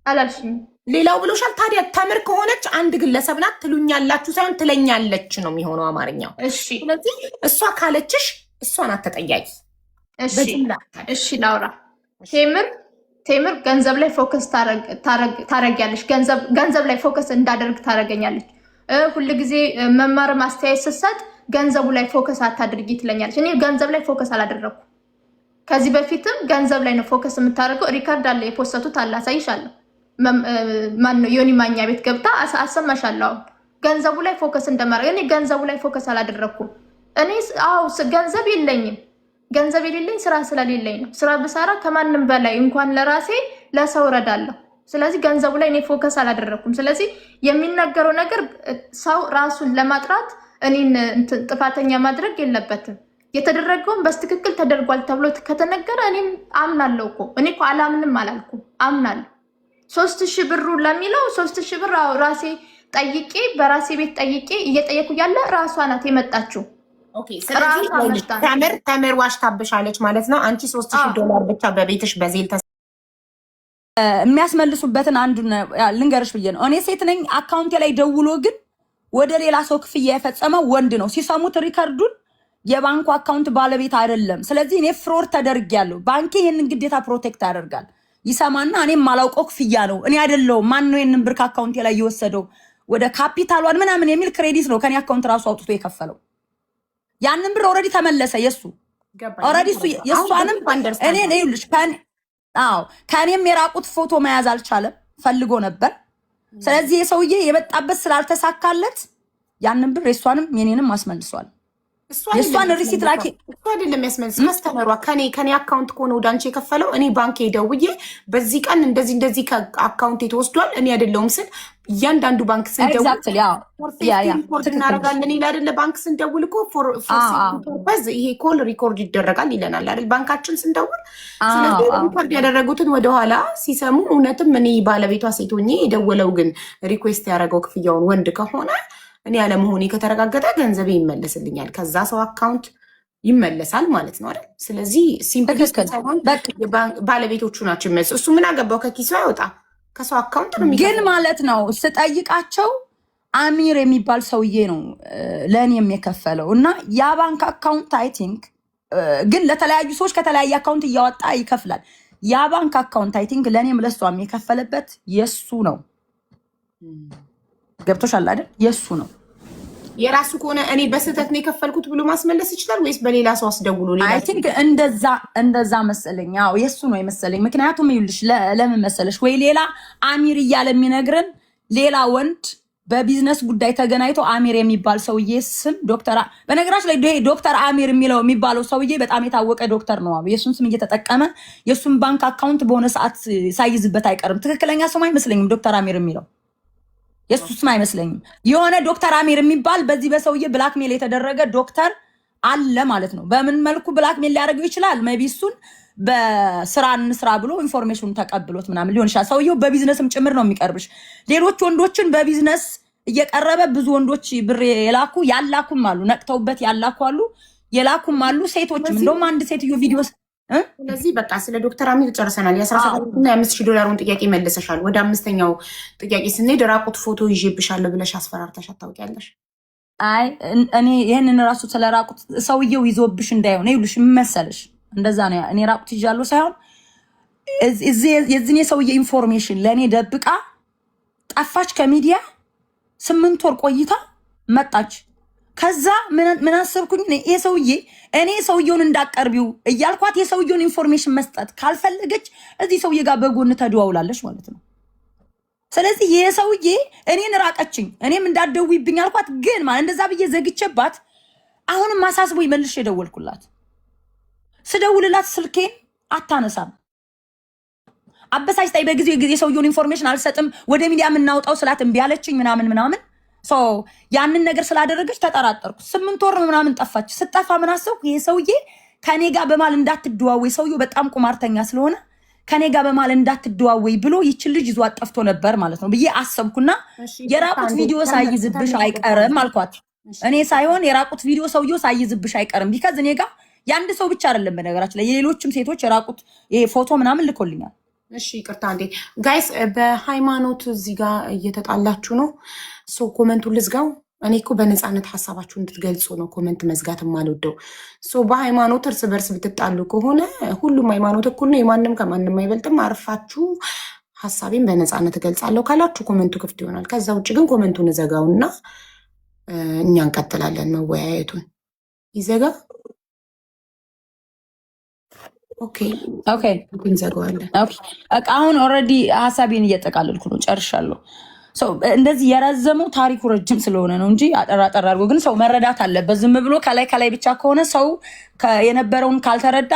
አላልሽኝ ሌላው ብሎሻል። ታዲያ ተምር ከሆነች አንድ ግለሰብ ናት ትሉኛላችሁ ሳይሆን ትለኛለች ነው የሚሆነው አማርኛው። እሺ ስለዚህ እሷ ካለችሽ እሷ ናት ተጠያቂ። እሺ ላውራ ቴምር ገንዘብ ላይ ፎከስ ታረጊያለሽ። ገንዘብ ላይ ፎከስ እንዳደርግ ታረገኛለች። ሁልጊዜ መማር ማስተያየት ስትሰጥ ገንዘቡ ላይ ፎከስ አታድርጊ ትለኛለች። እኔ ገንዘብ ላይ ፎከስ አላደረኩም። ከዚህ በፊትም ገንዘብ ላይ ነው ፎከስ የምታደርገው። ሪካርድ አለ፣ የፖስተቱት አለ፣ አሳይሻለሁ። ማነው ዮኒ ማኛ ቤት ገብታ አሰማሻለሁ። ገንዘቡ ላይ ፎከስ እንደማደርግ እኔ ገንዘቡ ላይ ፎከስ አላደረኩም። እኔ ገንዘብ የለኝም። ገንዘብ የሌለኝ ስራ ስለሌለኝ ነው። ስራ ብሰራ ከማንም በላይ እንኳን ለራሴ ለሰው እረዳለሁ። ስለዚህ ገንዘቡ ላይ እኔ ፎከስ አላደረኩም። ስለዚህ የሚነገረው ነገር ሰው ራሱን ለማጥራት እኔን ጥፋተኛ ማድረግ የለበትም። የተደረገውን በስትክክል ተደርጓል ተብሎ ከተነገረ እኔም አምናለሁ እኮ። እኔ እኮ አላምንም አላልኩም፣ አምናለሁ። 3000 ብሩ ለሚለው 3000 ብር ራሴ ጠይቄ በራሴ ቤት ጠይቄ እየጠየኩ ያለ ራሷ ናት የመጣችው። ኦኬ ስለዚህ ተምር ዋሽታብሻለች ማለት ነው። አንቺ $3000 ብቻ በቤትሽ በዜል የሚያስመልሱበትን አንዱን ልንገርሽ ብዬ ነው። እኔ ሴት ነኝ። አካውንቴ ላይ ደውሎ ግን ወደ ሌላ ሰው ክፍያ የፈጸመው ወንድ ነው። ሲሰሙት ሪከርዱን የባንኩ አካውንት ባለቤት አይደለም። ስለዚህ እኔ ፍሮድ ተደርጊያለሁ። ባንኬ ይሄንን ግዴታ ፕሮቴክት ያደርጋል። ይሰማና እኔም ማላውቀው ክፍያ ነው እኔ አይደለሁም። ማን ነው ይሄንን ብር ከአካውንቴ ላይ የወሰደው ወደ ካፒታሏን ምናምን የሚል ክሬዲት ነው ከኔ አካውንት ራሱ አውጥቶ የከፈለው። ያንን ብር ኦልሬዲ ተመለሰ። ኦልሬዲ የሷንም እኔ ነይልሽ ከኔም የራቁት ፎቶ መያዝ አልቻለም። ፈልጎ ነበር። ስለዚህ የሰውዬ የመጣበት ስላልተሳካለት ያንን ብር የሷንም የኔንም አስመልሷል። የሷን ሪሲት ላኪ እሱ አይደለም የሚያስመልስ ከስተመሯ ከኔ አካውንት ከሆነ ወደ አንቺ የከፈለው እኔ ባንክ ደውዬ በዚህ ቀን እንደዚህ ከአካውንት ተወስዷል እኔ አይደለሁም ስል እያንዳንዱ ባንክ ስንደውል ሪኮርድ እናደርጋለን ይላል አይደለ? ባንክ ስንደውል እኮ ፎርዝ ይሄ ኮል ሪኮርድ ይደረጋል ይለናል አይደል? ባንካችን ስንደውል። ስለዚህ ሪኮርድ ያደረጉትን ወደኋላ ሲሰሙ እውነትም እኔ ባለቤቷ ሴት ሆኜ የደወለው ግን ሪኩዌስት ያደረገው ክፍያውን ወንድ ከሆነ እኔ ያለመሆኔ ከተረጋገጠ ገንዘቤ ይመለስልኛል፣ ከዛ ሰው አካውንት ይመለሳል ማለት ነው አይደል? ስለዚህ ሲምፕል ሳይሆን ባለቤቶቹ ናቸው የሚመልሱ። እሱ ምን አገባው? ከኪሱ አይወጣ ከሰው አካውንት ነው ግን ማለት ነው። ስጠይቃቸው አሚር የሚባል ሰውዬ ነው ለእኔም የከፈለው እና ያ ባንክ አካውንት አይ ቲንክ ግን ለተለያዩ ሰዎች ከተለያየ አካውንት እያወጣ ይከፍላል። ያ ባንክ አካውንት አይ ቲንክ ለእኔም ለሷም የከፈለበት የሱ ነው። ገብቶሻል አይደል? የሱ ነው። የራሱ ከሆነ እኔ በስህተት ነው የከፈልኩት ብሎ ማስመለስ ይችላል ወይስ በሌላ ሰው አስደውሎ? አይ ቲንክ እንደዛ መሰለኝ። አዎ የሱ ነው የመሰለኝ። ምክንያቱም ይኸውልሽ ለምን መሰለሽ ወይ ሌላ አሚር እያለ የሚነግረን ሌላ ወንድ በቢዝነስ ጉዳይ ተገናኝቶ አሚር የሚባል ሰውዬ ስም በነገራችን ላይ ዶክተር አሚር የሚባለው ሰውዬ በጣም የታወቀ ዶክተር ነው። የሱን ስም እየተጠቀመ የሱን ባንክ አካውንት በሆነ ሰዓት ሳይዝበት አይቀርም። ትክክለኛ ስሙ አይመስለኝም ዶክተር አሚር የሚለው የሱ ስም አይመስለኝም። የሆነ ዶክተር አሚር የሚባል በዚህ በሰውዬ ብላክሜል የተደረገ ዶክተር አለ ማለት ነው። በምን መልኩ ብላክሜል ሊያደርገው ይችላል? ሜይ ቢ እሱን በስራ እንስራ ብሎ ኢንፎርሜሽኑን ተቀብሎት ምናምን ሊሆን ይችላል። ሰውየው በቢዝነስም ጭምር ነው የሚቀርብሽ። ሌሎች ወንዶችን በቢዝነስ እየቀረበ ብዙ ወንዶች ብር ያላኩም አሉ፣ ነቅተውበት ያላኩ አሉ፣ የላኩም አሉ። ሴቶችም እንደውም አንድ ሴትዮ ቪዲዮ ስለዚህ በቃ ስለ ዶክተር አሚር ጨርሰናል። የ17 እና $5000 ጥያቄ መልሰሻል። ወደ 5ኛው ጥያቄ ስንሄድ ራቁት ፎቶ ይዤብሻለሁ ብለሽ አስፈራርተሽ ታውቂያለሽ? አይ እኔ ይሄንን ራሱ ስለ ራቁት ሰውየው ይዞብሽ እንዳይሆን ይሉሽ መሰለሽ። እንደዛ ነው። እኔ ራቁት ይዣለሁ ሳይሆን የዚህ ሰውዬ ኢንፎርሜሽን ለእኔ ደብቃ ጠፋች። ከሚዲያ 8 ወር ቆይታ መጣች። ከዛ ምን አሰብኩኝ? ይሄ ሰውዬ እኔ ሰውየውን እንዳቀርቢው እያልኳት የሰውየውን ኢንፎርሜሽን መስጠት ካልፈለገች እዚህ ሰውዬ ጋር በጎን ተደዋውላለች ማለት ነው። ስለዚህ ይሄ ሰውዬ እኔን ራቀችኝ፣ እኔም እንዳትደውይብኝ አልኳት። ግን ማለት እንደዛ ብዬ ዘግቼባት አሁንም አሳስቦኝ መልሼ የደወልኩላት። ስደውልላት ስልኬን አታነሳም። አበሳጭታኝ በጊዜ ሰውየውን ኢንፎርሜሽን አልሰጥም ወደ ሚዲያ የምናውጣው ስላት እምቢ አለችኝ ምናምን ያንን ነገር ስላደረገች ተጠራጠርኩ። 8 ወር ነው ምናምን ጠፋች። ስጠፋ ምን አሰብኩ? ይሄ ሰውዬ ከኔ ጋር በማል እንዳትደዋወይ፣ ሰውዬው በጣም ቁማርተኛ ስለሆነ ከኔ ጋር በማል እንዳትደዋወይ ብሎ ይችን ልጅ ይዟት ጠፍቶ ነበር ማለት ነው ብዬ አሰብኩና የራቁት ቪዲዮ ሳይዝብሽ አይቀርም አልኳት። እኔ ሳይሆን የራቁት ቪዲዮ ሰውየው ሳይዝብሽ አይቀርም። ቢካዝ እኔ ጋር የአንድ ሰው ብቻ አይደለም፣ በነገራችን ላይ የሌሎችም ሴቶች የራቁት ይሄ ፎቶ ምናምን ልኮልኛል። እሺ ይቅርታ እንዴ ጋይስ፣ በሃይማኖት እዚህ ጋር እየተጣላችሁ ነው። ኮመንቱን ልዝጋው። እኔ እኮ በነፃነት ሀሳባችሁ እንድትገልጹ ነው ኮመንት መዝጋት የማልወደው። በሃይማኖት እርስ በርስ ብትጣሉ ከሆነ ሁሉም ሃይማኖት እኩል ነው፣ የማንም ከማንም አይበልጥም። አርፋችሁ ሀሳቤን በነፃነት እገልጻለሁ ካላችሁ ኮመንቱ ክፍት ይሆናል። ከዛ ውጭ ግን ኮመንቱን እዘጋውና እኛ እንቀጥላለን መወያየቱን። ይዘጋ። ኦኬ እንዘጋዋለን። አሁን ኦልሬዲ ሀሳቤን እየጠቃለልኩ ነው፣ ጨርሻለሁ። እንደዚህ የረዘመው ታሪኩ ረጅም ስለሆነ ነው እንጂ አጠራጠር አድርጎ ግን ሰው መረዳት አለበት። ዝም ብሎ ከላይ ከላይ ብቻ ከሆነ ሰው የነበረውን ካልተረዳ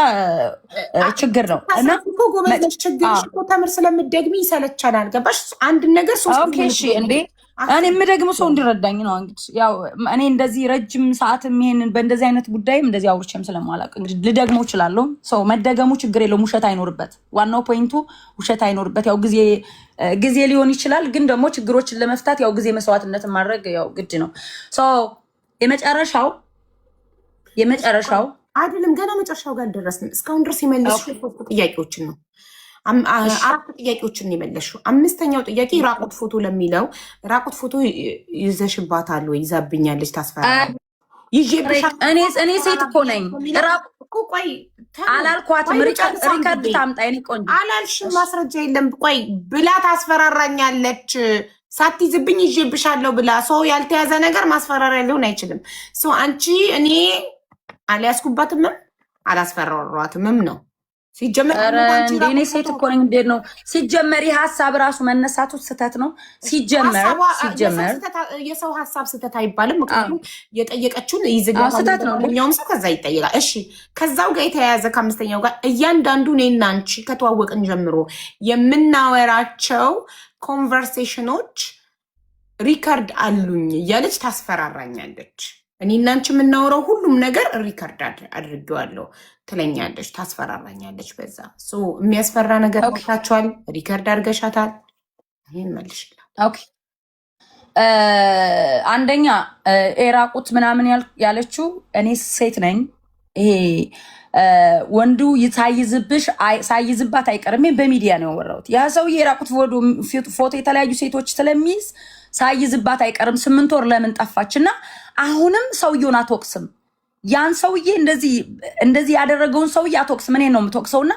ችግር ነው እና ችግር ተምር ስለምትደግሚ ይሰለቻናል። ገባሽ? አንድ ነገር እንዴ እኔ የምደግም ሰው እንዲረዳኝ ነው። እንግዲህ ያው እኔ እንደዚህ ረጅም ሰዓትም ይሄንን በእንደዚህ አይነት ጉዳይም እንደዚህ አውርቼም ስለማላውቅ እንግዲህ ልደግመው እችላለሁ። ሰው መደገሙ ችግር የለውም፣ ውሸት አይኖርበት። ዋናው ፖይንቱ ውሸት አይኖርበት። ያው ጊዜ ሊሆን ይችላል፣ ግን ደግሞ ችግሮችን ለመፍታት ያው ጊዜ መስዋዕትነትን ማድረግ ያው ግድ ነው። የመጨረሻው አይደለም፣ ገና መጨረሻው ጋር አልደረስንም። እስካሁን ድረስ የመለሱ ጥያቄዎችን ነው። 4 ጥያቄዎችን የመለሽው። 5ኛው ጥያቄ ራቁት ፎቶ ለሚለው ራቁት ፎቶ ይዘሽባታል ወይ? ይዛብኛለች፣ ታስፈራ እኔ ሴት እኮ ነኝ። ቆይ አላልኳትም። ሪከርድ ታምጣ። እኔ ቆንጆ አላልሽም፣ ማስረጃ የለም። ቆይ ብላ ታስፈራራኛለች። ሳትይዝብኝ ይዤብሻለሁ ብላ ሰው ያልተያዘ ነገር ማስፈራሪያ ሊሆን አይችልም። አንቺ እኔ አልያዝኩባትምም አላስፈራሯትምም ነው ሲጀመር። እኔ ሴት እኮ ነኝ። እንዴት ነው ሲጀመር? ይህ ሀሳብ ራሱ መነሳቱ ስህተት ነው ሲጀመር። የሰው ሀሳብ ስህተት አይባልም። ምክንያቱም የጠየቀችውን ይዝጋስህተት ነው። ኛውም ሰው ከዛ ይጠይቃል። እሺ ከዛው ጋር የተያያዘ ከ5ኛው ጋር እያንዳንዱ እኔና አንቺ ከተዋወቅን ጀምሮ የምናወራቸው ኮንቨርሴሽኖች ሪከርድ አሉኝ እያለች ታስፈራራኛለች። እኔ እና አንቺ የምናወራው ሁሉም ነገር ሪከርድ አድርጌዋለሁ ትለኛለች፣ ታስፈራራኛለች። በዛ የሚያስፈራ ነገር ታቸዋል። ሪከርድ አድርገሻታል? ይህን መልሽላት። አንደኛ የራቁት ምናምን ያለችው እኔ ሴት ነኝ። ይሄ ወንዱ ሳይዝባት አይቀርም። በሚዲያ ነው ያወራሁት። ያ ሰውዬ የራቁት ፎቶ የተለያዩ ሴቶች ስለሚይዝ ሳይዝባት አይቀርም። 8 ወር ለምን ጠፋች? እና አሁንም ሰውየውን አትወቅስም። ያን ሰውዬ እንደዚህ ያደረገውን ሰውዬ አትወቅስም። እኔን ነው የምትወቅሰው። እና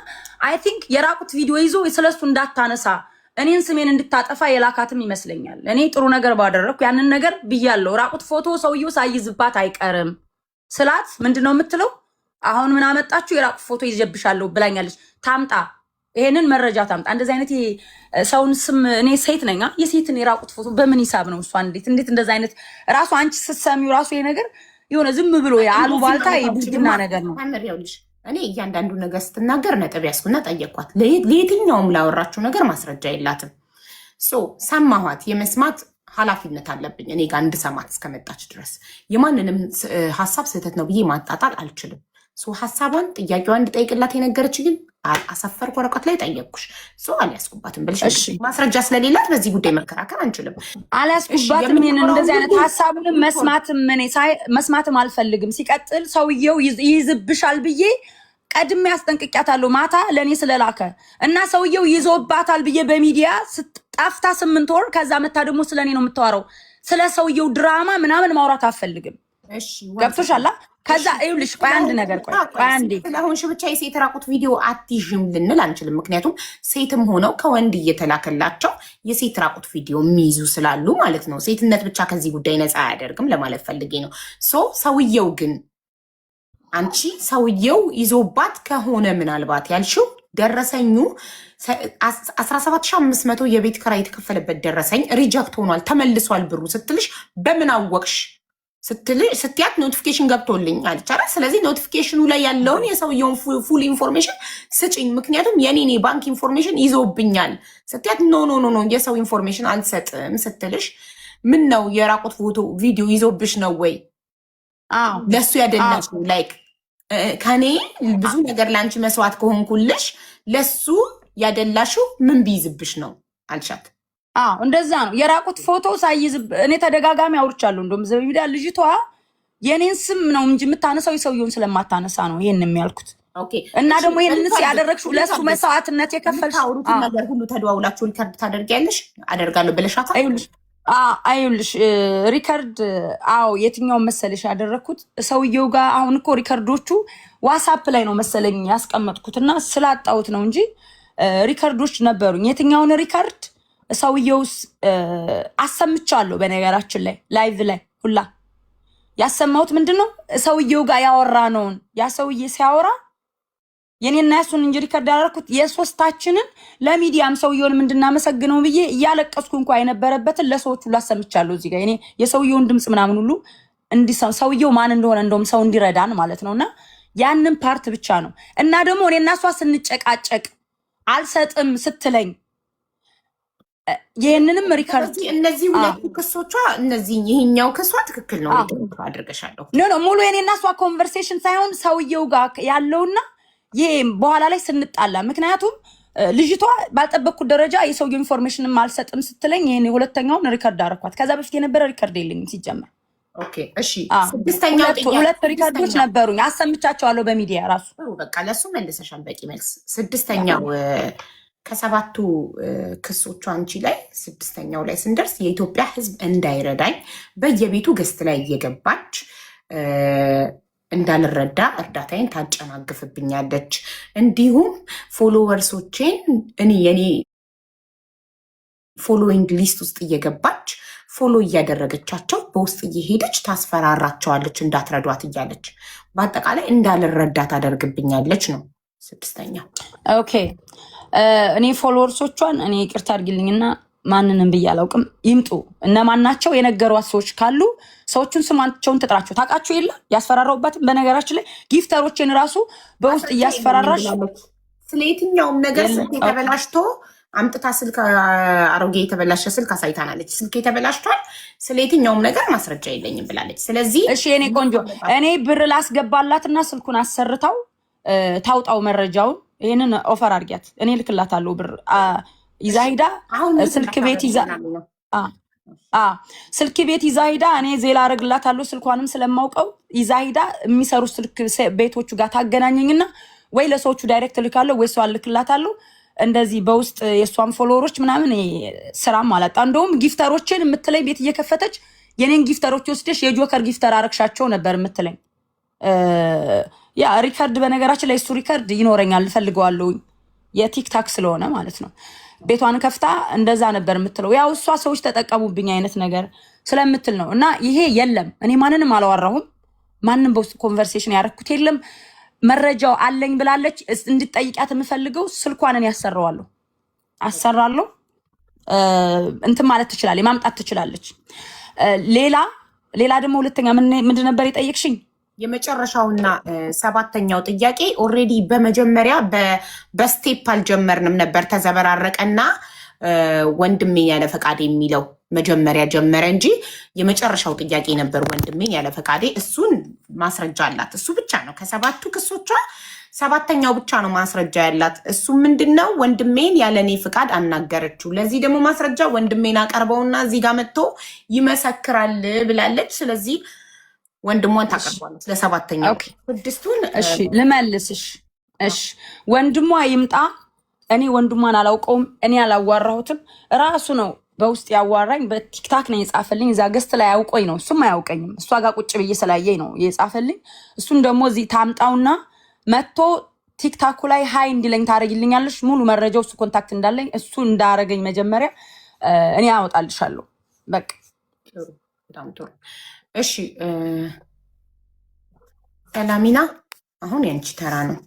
አይ ቲንክ የራቁት ቪዲዮ ይዞ ስለሱ እንዳታነሳ እኔን ስሜን እንድታጠፋ የላካትም ይመስለኛል። እኔ ጥሩ ነገር ባደረግኩ ያንን ነገር ብያለሁ። ራቁት ፎቶ ሰውየው ሳይዝባት አይቀርም ስላት ምንድነው የምትለው? አሁን ምን አመጣችሁ? የራቁት ፎቶ ይዘብሻለሁ ብላኛለች። ታምጣ፣ ይሄንን መረጃ ታምጣ። እንደዚህ አይነት ሰውን ስም እኔ ሴት ነኝ። የሴትን የራቁት ፎቶ በምን ሂሳብ ነው? እሷ እንዴት እንደዚህ አይነት ራሱ አንቺ ስትሰሚው ራሱ ይሄ ነገር የሆነ ዝም ብሎ የአሉባልታ የብልግና ነገር ነው። እኔ እያንዳንዱ ነገር ስትናገር ነጥብ ያስኩና ጠየቅኳት። ለየትኛውም ላወራችሁ ነገር ማስረጃ የላትም። ሰማኋት። የመስማት ኃላፊነት አለብኝ እኔ ጋር እንድሰማት እስከመጣች ድረስ። የማንንም ሀሳብ ስህተት ነው ብዬ ማጣጣል አልችልም። ሀሳቧን ጥያቄዋን እንድጠይቅላት የነገረች ግን አሰፈርኩ፣ ወረቀት ላይ ጠየቅኩሽ። አልያዝኩባትም ብልሽ ማስረጃ ስለሌላት በዚህ ጉዳይ መከራከር አንችልም። አልያዝኩባትም። እንደዚህ አይነት ሀሳቡንም መስማትም አልፈልግም። ሲቀጥል ሰውየው ይይዝብሻል ብዬ ቀድሜ አስጠንቅቂያታለሁ ማታ ለእኔ ስለላከ እና ሰውየው ይዞባታል ብዬ በሚዲያ ጠፍታ 8 ወር ከዛ መታ ደግሞ ስለእኔ ነው የምታወራው። ስለ ሰውየው ድራማ ምናምን ማውራት አልፈልግም። ገብቶሻላ? ከዛ ይኸውልሽ፣ ቆይ አንድ ነገር ቆይ አንዴ። ስለሆንሽ ብቻ የሴት ራቁት ቪዲዮ አትይዥም ልንል አንችልም። ምክንያቱም ሴትም ሆነው ከወንድ እየተላከላቸው የሴት ራቁት ቪዲዮ የሚይዙ ስላሉ ማለት ነው። ሴትነት ብቻ ከዚህ ጉዳይ ነፃ አያደርግም ለማለት ፈልጌ ነው። ሰውየው ግን አንቺ ሰውየው ይዞባት ከሆነ ምናልባት ያልሽው ደረሰኙ 17500 የቤት ኪራይ የተከፈለበት ደረሰኝ ሪጀክት ሆኗል ተመልሷል ብሩ ስትልሽ በምን አወቅሽ ስትያት ኖቲፊኬሽን ገብቶልኝ አለች። ስለዚህ ኖቲፊኬሽኑ ላይ ያለውን የሰውየውን ፉል ኢንፎርሜሽን ስጭኝ፣ ምክንያቱም የኔ ባንክ ኢንፎርሜሽን ይዞብኛል ስትያት ኖ የሰው ኢንፎርሜሽን አልሰጥም ስትልሽ ምን ነው የራቁት ፎቶ ቪዲዮ ይዞብሽ ነው ወይ? ለሱ ያደላሽ ላይክ ከኔ ብዙ ነገር ለአንቺ መስዋዕት ከሆንኩልሽ ለሱ ያደላሽው ምን ቢይዝብሽ ነው አልሻት። እንደዛ ነው። የራቁት ፎቶ ሳይዝ እኔ ተደጋጋሚ አውርቻለሁ። እንደውም ዘቢዳ ልጅቷ የኔን ስም ነው እንጂ የምታነሳው የሰውየውን ስለማታነሳ ነው ይሄን የሚያልኩት። እና ደግሞ ይሄንን ያደረግሽው ለሱ መስዋዕትነት የከፈልሽ ነገር ሁሉ ተደዋውላችሁ ሪከርድ ታደርጊያለሽ? አደርጋለሁ ብለሻታል? አይውልሽ ሪከርድ የትኛውን መሰለሽ ያደረግኩት ሰውየው ጋር አሁን እኮ ሪከርዶቹ ዋትስአፕ ላይ ነው መሰለኝ ያስቀመጥኩትና ስላጣሁት ነው እንጂ ሪከርዶች ነበሩኝ። የትኛውን ሪከርድ ሰውየውስ አሰምቻለሁ። በነገራችን ላይ ላይቭ ላይ ሁላ ያሰማሁት ምንድነው ሰውየው ጋር ያወራነውን ያ ሰውዬ ሲያወራ የኔና ያሱን እንጂ ሪከርድ ያደረኩት የሶስታችንን ለሚዲያም ሰውየውን እንድናመሰግነው ብዬ እያለቀስኩ እንኳን የነበረበትን ለሰዎች ሁሉ አሰምቻለሁ። እዚህ ጋር እኔ የሰውየውን ድምጽ ምናምን ሁሉ እንዲሰው ሰውየው ማን እንደሆነ እንደውም ሰው እንዲረዳን ማለት ነውና ያንን ፓርት ብቻ ነው። እና ደግሞ እኔና እሷ ስንጨቃጨቅ አልሰጥም ስትለኝ ይሄንንም ሪከርድ እነዚህ ሁለቱ ክሶቿ ይሄኛው ክሷ ትክክል ነው አድርገሻለሁ። ኖ ሙሉ የኔና እሷ ኮንቨርሴሽን ሳይሆን ሰውየው ጋር ያለውና ይሄ በኋላ ላይ ስንጣላ፣ ምክንያቱም ልጅቷ ባልጠበቅኩት ደረጃ የሰውየው ኢንፎርሜሽንም አልሰጥም ስትለኝ ይሄን ሁለተኛውን ሪከርድ አደረኳት። ከዛ በፊት የነበረ ሪከርድ የለኝም ሲጀመር። እሺ ስድስተኛው ሁለት ሪከርዶች ነበሩኝ አሰምቻቸዋለሁ በሚዲያ ራሱ። በቃ ለሱ መልሰሻል፣ በቂ መልስ። ስድስተኛው ከሰባቱ ክሶቹ አንቺ ላይ ስድስተኛው ላይ ስንደርስ የኢትዮጵያ ሕዝብ እንዳይረዳኝ በየቤቱ ገስት ላይ እየገባች እንዳልረዳ እርዳታዬን ታጨናግፍብኛለች። እንዲሁም ፎሎወርሶቼን የኔ ፎሎዊንግ ሊስት ውስጥ እየገባች ፎሎ እያደረገቻቸው በውስጥ እየሄደች ታስፈራራቸዋለች እንዳትረዷት እያለች በአጠቃላይ እንዳልረዳ ታደርግብኛለች ነው ስድስተኛው። ኦኬ እኔ ፎሎወርሶቿን እኔ ይቅርታ አድርጊልኝና ማንንም ብዬ አላውቅም። ይምጡ እነማን ናቸው የነገሯት ሰዎች ካሉ ሰዎቹን ስማቸውን ትጥራቸው። ታውቃችሁ የለ ያስፈራራውባትም። በነገራችን ላይ ጊፍተሮችን ራሱ በውስጥ እያስፈራራሽ ስለ የትኛውም ነገር ስልክ የተበላሽቶ አምጥታ ስልክ አሮጌ የተበላሸ ስልክ አሳይታናለች። ስልክ የተበላሽቷል፣ ስለ የትኛውም ነገር ማስረጃ የለኝም ብላለች። ስለዚህ እሺ የኔ ቆንጆ እኔ ብር ላስገባላትና ስልኩን አሰርታው ታውጣው መረጃውን ይሄንን ኦፈር አድርጊያት። እኔ ልክላታለሁ ብር ይዛ ሂዳ ስልክ ቤት ይዛ ስልክ ቤት ይዛ ሂዳ እኔ ዜላ አረግላታለሁ። ስልኳንም ስለማውቀው ይዛ ሂዳ የሚሰሩ ስልክ ቤቶቹ ጋር ታገናኘኝና ወይ ለሰዎቹ ዳይሬክት ልካለሁ ወይ ሰው ልክላታለሁ። እንደዚህ በውስጥ የሷን ፎሎወሮች ምናምን ስራም አላጣ። እንደውም ጊፍተሮችን የምትለኝ ቤት እየከፈተች የኔን ጊፍተሮች ወስደሽ የጆከር ጊፍተር አረግሻቸው ነበር የምትለኝ። ያ ሪከርድ በነገራችን ላይ እሱ ሪከርድ ይኖረኛል ፈልገዋለሁ፣ የቲክታክ ስለሆነ ማለት ነው። ቤቷን ከፍታ እንደዛ ነበር የምትለው። ያው እሷ ሰዎች ተጠቀሙብኝ አይነት ነገር ስለምትል ነው። እና ይሄ የለም እኔ ማንንም አላወራሁም፣ ማንም በውስጥ ኮንቨርሴሽን ያረኩት የለም። መረጃው አለኝ ብላለች። እንድትጠይቂያት የምፈልገው ስልኳን እኔ አሰራለሁ። እንትን ማለት ትችላለች፣ ማምጣት ትችላለች። ሌላ ደግሞ ሁለተኛ ምንድን ነበር የጠየቅሽኝ? የመጨረሻውና ሰባተኛው ጥያቄ ኦልሬዲ በመጀመሪያ በስቴፕ አልጀመርንም ነበር፣ ተዘበራረቀና ወንድሜን ያለ ፈቃዴ የሚለው መጀመሪያ ጀመረ እንጂ የመጨረሻው ጥያቄ ነበር ወንድሜን ያለ ፈቃዴ። እሱን ማስረጃ አላት። እሱ ብቻ ነው ከሰባቱ ክሶቿ ሰባተኛው ብቻ ነው ማስረጃ ያላት። እሱ ምንድነው? ወንድሜን ያለኔ ፍቃድ አናገረችው። ለዚህ ደግሞ ማስረጃ ወንድሜን አቀርበውና እዚህ ጋር መጥቶ ይመሰክራል ብላለች። ስለዚህ ወንድሟን ታቀርባለች ለሰባተኛው። ስድስቱን እሺ ልመልስሽ። እሺ ወንድሟ ይምጣ። እኔ ወንድሟን አላውቀውም፣ እኔ አላዋራሁትም። ራሱ ነው በውስጥ ያዋራኝ። በቲክታክ ነው የጻፈልኝ። እዛ ገስት ላይ አውቆኝ ነው፣ እሱም አያውቀኝም። እሷ ጋር ቁጭ ብዬ ስላየኝ ነው የጻፈልኝ። እሱን ደግሞ እዚህ ታምጣውና መጥቶ ቲክታኩ ላይ ሀይ እንዲለኝ ታደርጊልኛለሽ። ሙሉ መረጃው እሱ ኮንታክት እንዳለኝ እሱ እንዳረገኝ መጀመሪያ እኔ አወጣልሻለሁ። በቃ በጣም ጥሩ። እሺ ሰላሚና፣ አሁን ያንቺ ተራ ነው።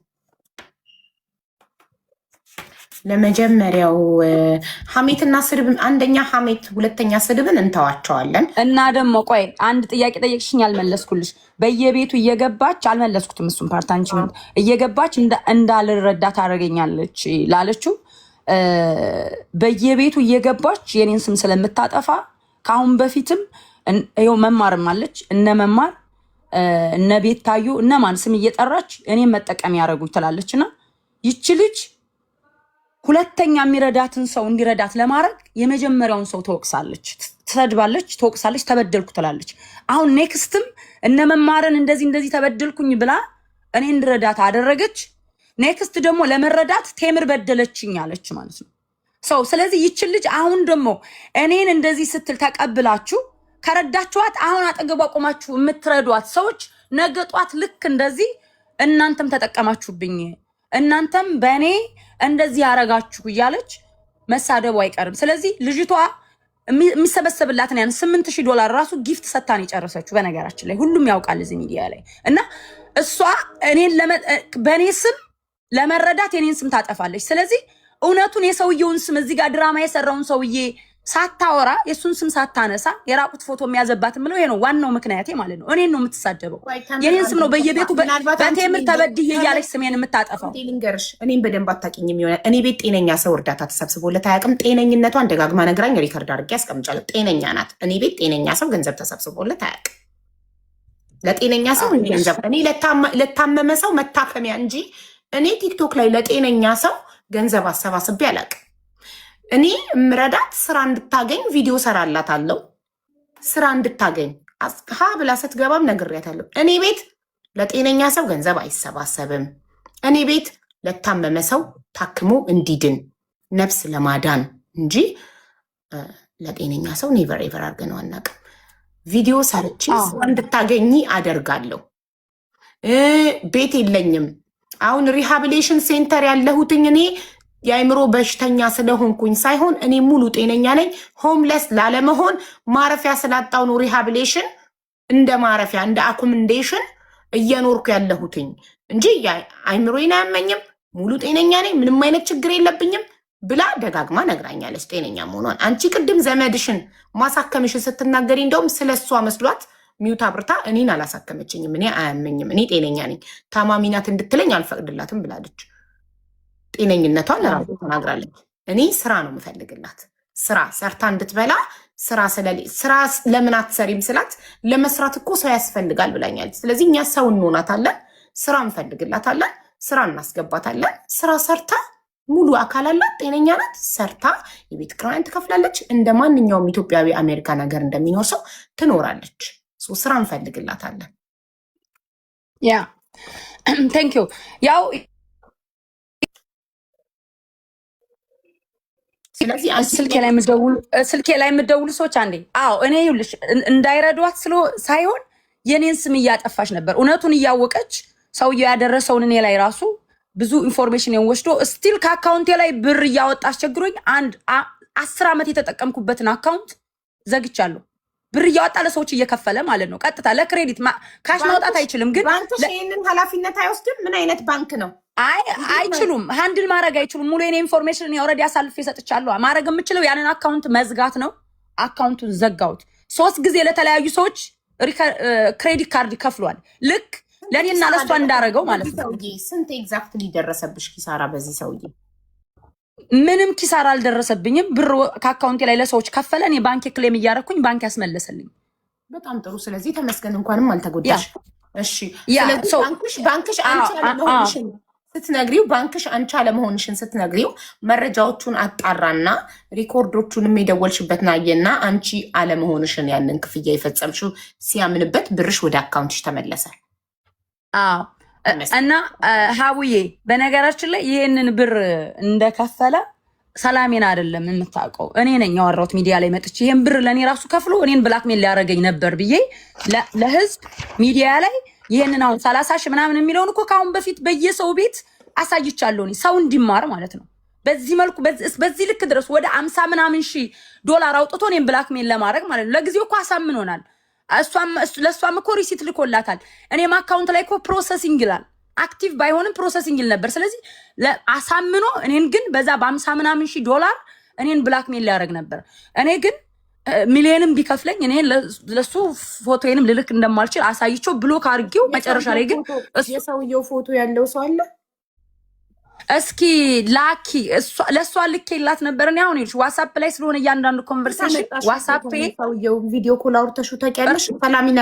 ለመጀመሪያው ሐሜትና ስድብ፣ አንደኛ ሐሜት፣ ሁለተኛ ስድብን እንተዋቸዋለን። እና ደግሞ ቆይ አንድ ጥያቄ ጠየቅሽኝ ያልመለስኩልሽ። በየቤቱ እየገባች አልመለስኩትም። እሱም ፓርት አንቺ እየገባች እንዳልረዳ ታደርገኛለች ላለችው በየቤቱ እየገባች የኔን ስም ስለምታጠፋ ከአሁን በፊትም ይኸው መማርም አለች እነ መማር እነ ቤት ታዩ እነማን ስም እየጠራች እኔም መጠቀም ያደረጉኝ ትላለችና ይቺ ልጅ ሁለተኛ የሚረዳትን ሰው እንዲረዳት ለማድረግ የመጀመሪያውን ሰው ትወቅሳለች፣ ትሰድባለች፣ ትወቅሳለች፣ ተበደልኩ ትላለች። አሁን ኔክስትም እነ መማርን እንደዚህ ተበደልኩኝ ብላ እኔ እንድረዳት አደረገች። ኔክስት ደግሞ ለመረዳት ቴምር በደለችኝ አለች ማለት ነው ሰው። ስለዚህ ይችን ልጅ አሁን ደግሞ እኔን እንደዚህ ስትል ተቀብላችሁ ከረዳችኋት አሁን አጠገቧ ቆማችሁ የምትረዷት ሰዎች ነገ ጧት ልክ እንደዚህ እናንተም ተጠቀማችሁብኝ፣ እናንተም በእኔ እንደዚህ ያረጋችሁ እያለች መሳደቡ አይቀርም። ስለዚህ ልጅቷ የሚሰበሰብላትን ያን $8000 ራሱ ጊፍት ሰታን የጨረሰችው በነገራችን ላይ ሁሉም ያውቃል እዚህ ሚዲያ ላይ። እና እሷ እኔን በእኔ ስም ለመረዳት የኔን ስም ታጠፋለች። ስለዚህ እውነቱን የሰውየውን ስም እዚህ ጋር ድራማ የሰራውን ሰውዬ ሳታወራ የሱን ስም ሳታነሳ የራቁት ፎቶ የሚያዘባት ምለው ይሄ ነው ዋናው ምክንያቴ ማለት ነው። እኔን ነው የምትሳደበው፣ የኔን ስም ነው በየቤቱ በቴምር ተበድዬ እያለች ስሜን የምታጠፋው። ልንገርሽ፣ እኔም በደንብ አታውቂኝም ይሆናል። እኔ ቤት ጤነኛ ሰው እርዳታ ተሰብስቦለት አያውቅም። ጤነኝነቷን ደጋግማ ነግራኝ ሪከርድ አድርጌ አስቀምጫለሁ። ጤነኛ ናት። እኔ ቤት ጤነኛ ሰው ገንዘብ ተሰብስቦለት አያውቅም። ለጤነኛ ሰው ገንዘብ እኔ ለታመመ ሰው መታከሚያ እንጂ እኔ ቲክቶክ ላይ ለጤነኛ ሰው ገንዘብ አሰባስቤ አላውቅም። እኔ ምረዳት ስራ እንድታገኝ ቪዲዮ ሰራላታለሁ። ስራ እንድታገኝ ሀ ብላ ስትገባም ነግሬያታለሁ። እኔ ቤት ለጤነኛ ሰው ገንዘብ አይሰባሰብም። እኔ ቤት ለታመመ ሰው ታክሞ እንዲድን ነፍስ ለማዳን እንጂ ለጤነኛ ሰው ኔቨር ኤቨር አድርገነው አናውቅም። ቪዲዮ ሰርቼ ስራ እንድታገኝ አደርጋለሁ። ቤት የለኝም። አሁን ሪሃቢሊቴሽን ሴንተር ያለሁትኝ እኔ የአእምሮ በሽተኛ ስለሆንኩኝ ሳይሆን እኔ ሙሉ ጤነኛ ነኝ። ሆምለስ ላለመሆን ማረፊያ ስላጣው ነው ሪሃቢሊቴሽን እንደ ማረፊያ እንደ አኮመንዴሽን እየኖርኩ ያለሁትኝ እንጂ አእምሮዬን አያመኝም። ሙሉ ጤነኛ ነኝ፣ ምንም አይነት ችግር የለብኝም ብላ ደጋግማ ነግራኛለች ጤነኛ መሆኗን። አንቺ ቅድም ዘመድሽን ማሳከምሽን ስትናገሪ እንደውም ስለሷ መስሏት ሚውት አብርታ እኔን አላሳከመችኝም፣ እኔ አያመኝም፣ እኔ ጤነኛ ነኝ፣ ታማሚ ናት እንድትለኝ አልፈቅድላትም ብላለች። ጤነኝነቷን ለራሱ ተናግራለች። እኔ ስራ ነው የምፈልግላት፣ ስራ ሰርታ እንድትበላ። ስራ ለምን አትሰሪም ስላት ለመስራት እኮ ሰው ያስፈልጋል ብላኛለች። ስለዚህ እኛ ሰው እንሆናታለን፣ ስራ እንፈልግላታለን፣ ስራ እናስገባታለን። ስራ ሰርታ ሙሉ አካል አላት፣ ጤነኛ ናት። ሰርታ የቤት ኪራይን ትከፍላለች። እንደ ማንኛውም ኢትዮጵያዊ አሜሪካን ሀገር እንደሚኖር ሰው ትኖራለች። ስራ እንፈልግላታለን። ያ ቴንክ ዩ። ያው ስለዚህ ስልኬ ላይ የምደውሉ ሰዎች አንዴ እኔ ይኸውልሽ እንዳይረዷት ሳይሆን የኔን ስም እያጠፋች ነበር። እውነቱን እያወቀች ሰውየው ያደረሰውን እኔ ላይ ራሱ ብዙ ኢንፎርሜሽን ወስዶ ስቲል ከአካውንቴ ላይ ብር እያወጣ አስቸግሮኝ 10 ዓመት የተጠቀምኩበትን አካውንት ዘግቻለሁ። ብር እያወጣ ለሰዎች እየከፈለ ማለት ነው። ቀጥታ ለክሬዲት ካሽ ማውጣት አይችልም። ግን ባንክሽ ይሄንን ኃላፊነት አይወስድም። ምን አይነት ባንክ ነው? አይችሉም፣ ሃንድል ማድረግ አይችሉም። ሙሉ የኔ ኢንፎርሜሽን ኦልሬዲ አሳልፌ ሰጥቻለሁ። ማድረግ የምችለው ያንን አካውንት መዝጋት ነው። አካውንቱን ዘጋሁት። 3 ጊዜ ለተለያዩ ሰዎች ክሬዲት ካርድ ከፍሏል። ልክ ለእኔና ለእሷ እንዳረገው ማለት ነው። ስንት ኤግዛክትሊ ደረሰብሽ ኪሳራ በዚህ ሰውዬ? ምንም ኪሳራ አልደረሰብኝም። ብር ከአካውንቴ ላይ ለሰዎች ከፈለ። እኔ ባንክ ክሌም እያረኩኝ ባንክ ያስመለሰልኝ። በጣም ጥሩ። ስለዚህ ተመስገን፣ እንኳንም አልተጎዳሽ። እሺ፣ ስለዚህ ባንክሽ አንቺ አለመሆንሽን ስትነግሪው ባንክሽ አንቺ አለመሆንሽን ስትነግሪው መረጃዎቹን አጣራና ሪኮርዶቹንም የደወልሽበትን አየና አንቺ አለመሆንሽን ያንን ክፍያ የፈጸምሽው ሲያምንበት ብርሽ ወደ አካውንትሽ ተመለሰ። እና ሀቡዬ በነገራችን ላይ ይህንን ብር እንደከፈለ ሰላሜን አይደለም የምታውቀው፣ እኔ ነኝ ያወራሁት ሚዲያ ላይ መጥቼ ይሄን ብር ለእኔ ራሱ ከፍሎ እኔን ብላክሜል ሊያደርገኝ ነበር ብዬ ለህዝብ ሚዲያ ላይ ይህንን አሁን 30 ሺህ ምናምን የሚለውን እኮ ከአሁን በፊት በየሰው ቤት አሳይቻለሁ፣ ሰው እንዲማር ማለት ነው። በዚህ መልኩ በዚህ ልክ ድረስ ወደ 50 ምናምን ሺህ ዶላር አውጥቶ እኔን ብላክሜል ለማድረግ ማለት ነው። ለጊዜው እኮ አሳምኖናል። ለእሷም እኮ ሪሲት ልኮላታል። እኔም አካውንት ላይ እኮ ፕሮሰሲንግ ይላል፣ አክቲቭ ባይሆንም ፕሮሰሲንግ ይል ነበር። ስለዚህ አሳምኖ እኔን ግን በዛ በ50 ምናምን ሺህ ዶላር እኔን ብላክሜል ሊያደርግ ነበር። እኔ ግን ሚሊዮንም ቢከፍለኝ እኔ ለሱ ፎቶዬንም ልልክ እንደማልችል አሳይቼው ብሎክ አድርጌው መጨረሻ ላይ ግን የሰውየው ፎቶ ያለው ሰው አለ። እስኪ ላኪ ለእሷ ልኬላት ነበር። እኔ አሁን ይኸውልሽ ዋትስአፕ ላይ ስለሆነ እያንዳንዱ ኮንቨርሴሽን ዋትስአፕ ሰውየው ቪዲዮ ኮል አውርተሽው ታውቂያለሽ? ሰላሚና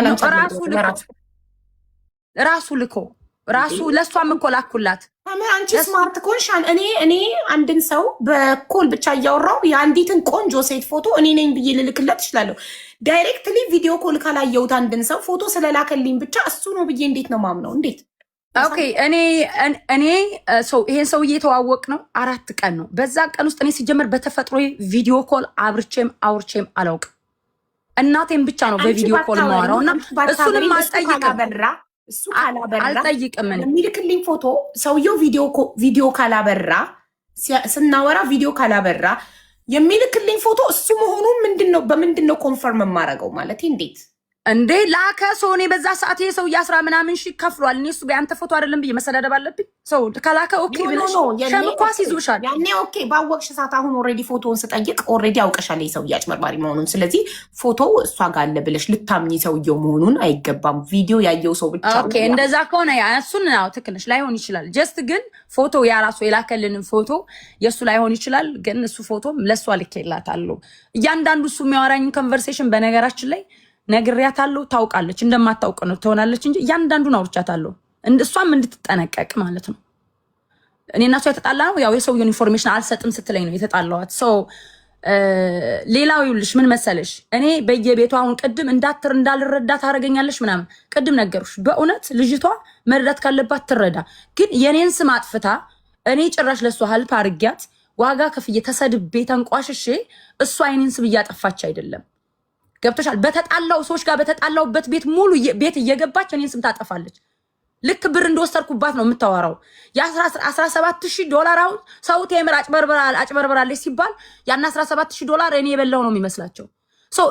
ራሱ ልኮ ለእሷም እኮ ላኩላት። አንቺ ስማርት ኮንሽ። እኔ አንድን ሰው በኮል ብቻ እያወራው የአንዲትን ቆንጆ ሴት ፎቶ እኔ ነኝ ብዬ ልልክለት እችላለሁ። ዳይሬክትሊ ቪዲዮ ኮል ካላየሁት አንድን ሰው ፎቶ ስለላከልኝ ብቻ እሱ ነው ብዬ እንዴት ነው ማምነው? እንዴት? ኦኬ እኔ ይሄን ሰውዬ የተዋወቅ ነው 4 ቀን ነው። በዛ ቀን ውስጥ እኔ ሲጀመር በተፈጥሮ ቪዲዮ ኮል አውርቼም አላውቅም። እናቴም ብቻ ነው በቪዲዮ ኮል ማወራው እና እሱንም አልጠይቅም። የሚልክልኝ ፎቶ ሰውየው ቪዲዮ ካላበራ ስናወራ ቪዲዮ ካላበራ የሚልክልኝ ፎቶ እሱ መሆኑ በምንድን ነው ኮንፈርም የማደርገው? ማለት እንዴት እንዴ ላከ ሰው? እኔ በዛ ሰዓት ይሄ ሰው 10 ምናምን ሺህ ከፍሏል። እኔ እሱ ጋር ያንተ ፎቶ አይደለም ብዬ መሰዳደብ አለብኝ? ሰው ከላከ ኦኬ ብለሽ ሸምኳስ ይዞሻል። ያኔ ኦኬ ባወቅሽ ሰዓት አሁን ኦልሬዲ ፎቶውን ስጠይቅ ኦልሬዲ አውቀሻል የሰውዬ አጭበርባሪ መሆኑን። ስለዚህ ፎቶው እሷ ጋር አለ ብለሽ ልታምኚ ሰውየው መሆኑን አይገባም። ቪዲዮ ያየው ሰው ብቻ ኦኬ። እንደዛ ከሆነ እሱን ነው ትክክል ነሽ፣ ላይሆን ይችላል። ጀስት ግን ፎቶ ያ ራሱ የላከልንን ፎቶ የእሱ ላይሆን ይችላል። ግን እሱ ፎቶም ለእሷ ልኬላታለሁ። እያንዳንዱ እሱ የሚያወራኝ ኮንቨርሴሽን በነገራችን ላይ ነግሬያታለሁ። ታውቃለች፣ እንደማታውቅ ነው ትሆናለች እንጂ እያንዳንዱን አውርቻታለሁ። እሷም እንድትጠነቀቅ ማለት ነው። እኔ እና እሷ የተጣላ ነው ያው የሰውየውን ኢንፎርሜሽን አልሰጥም ስትለኝ ነው የተጣላኋት። ሌላው ይኸውልሽ ምን መሰለሽ፣ እኔ በየቤቷ አሁን ቅድም እንዳልረዳ ታደርገኛለሽ ምናምን ቅድም ነገሩሽ። በእውነት ልጅቷ መረዳት ካለባት ትረዳ። ግን የኔን ስም አጥፍታ እኔ ጭራሽ ለእሷ ሀልፕ አድርጊያት ዋጋ ከፍዬ ተሰድቤ ተንቋሽሼ እሷ የኔን ስም እያጠፋች አይደለም። ገብቶሻል? በተጣላው ሰዎች ጋር በተጣላውበት ቤት ሙሉ ቤት እየገባች እኔን ስም ታጠፋለች። ልክ ብር እንደወሰድኩባት ነው የምታወራው። $17,000 አሁን ሰው ቴምር አጭበርበራለች ሲባል ያን $17,000 እኔ የበላው ነው የሚመስላቸው።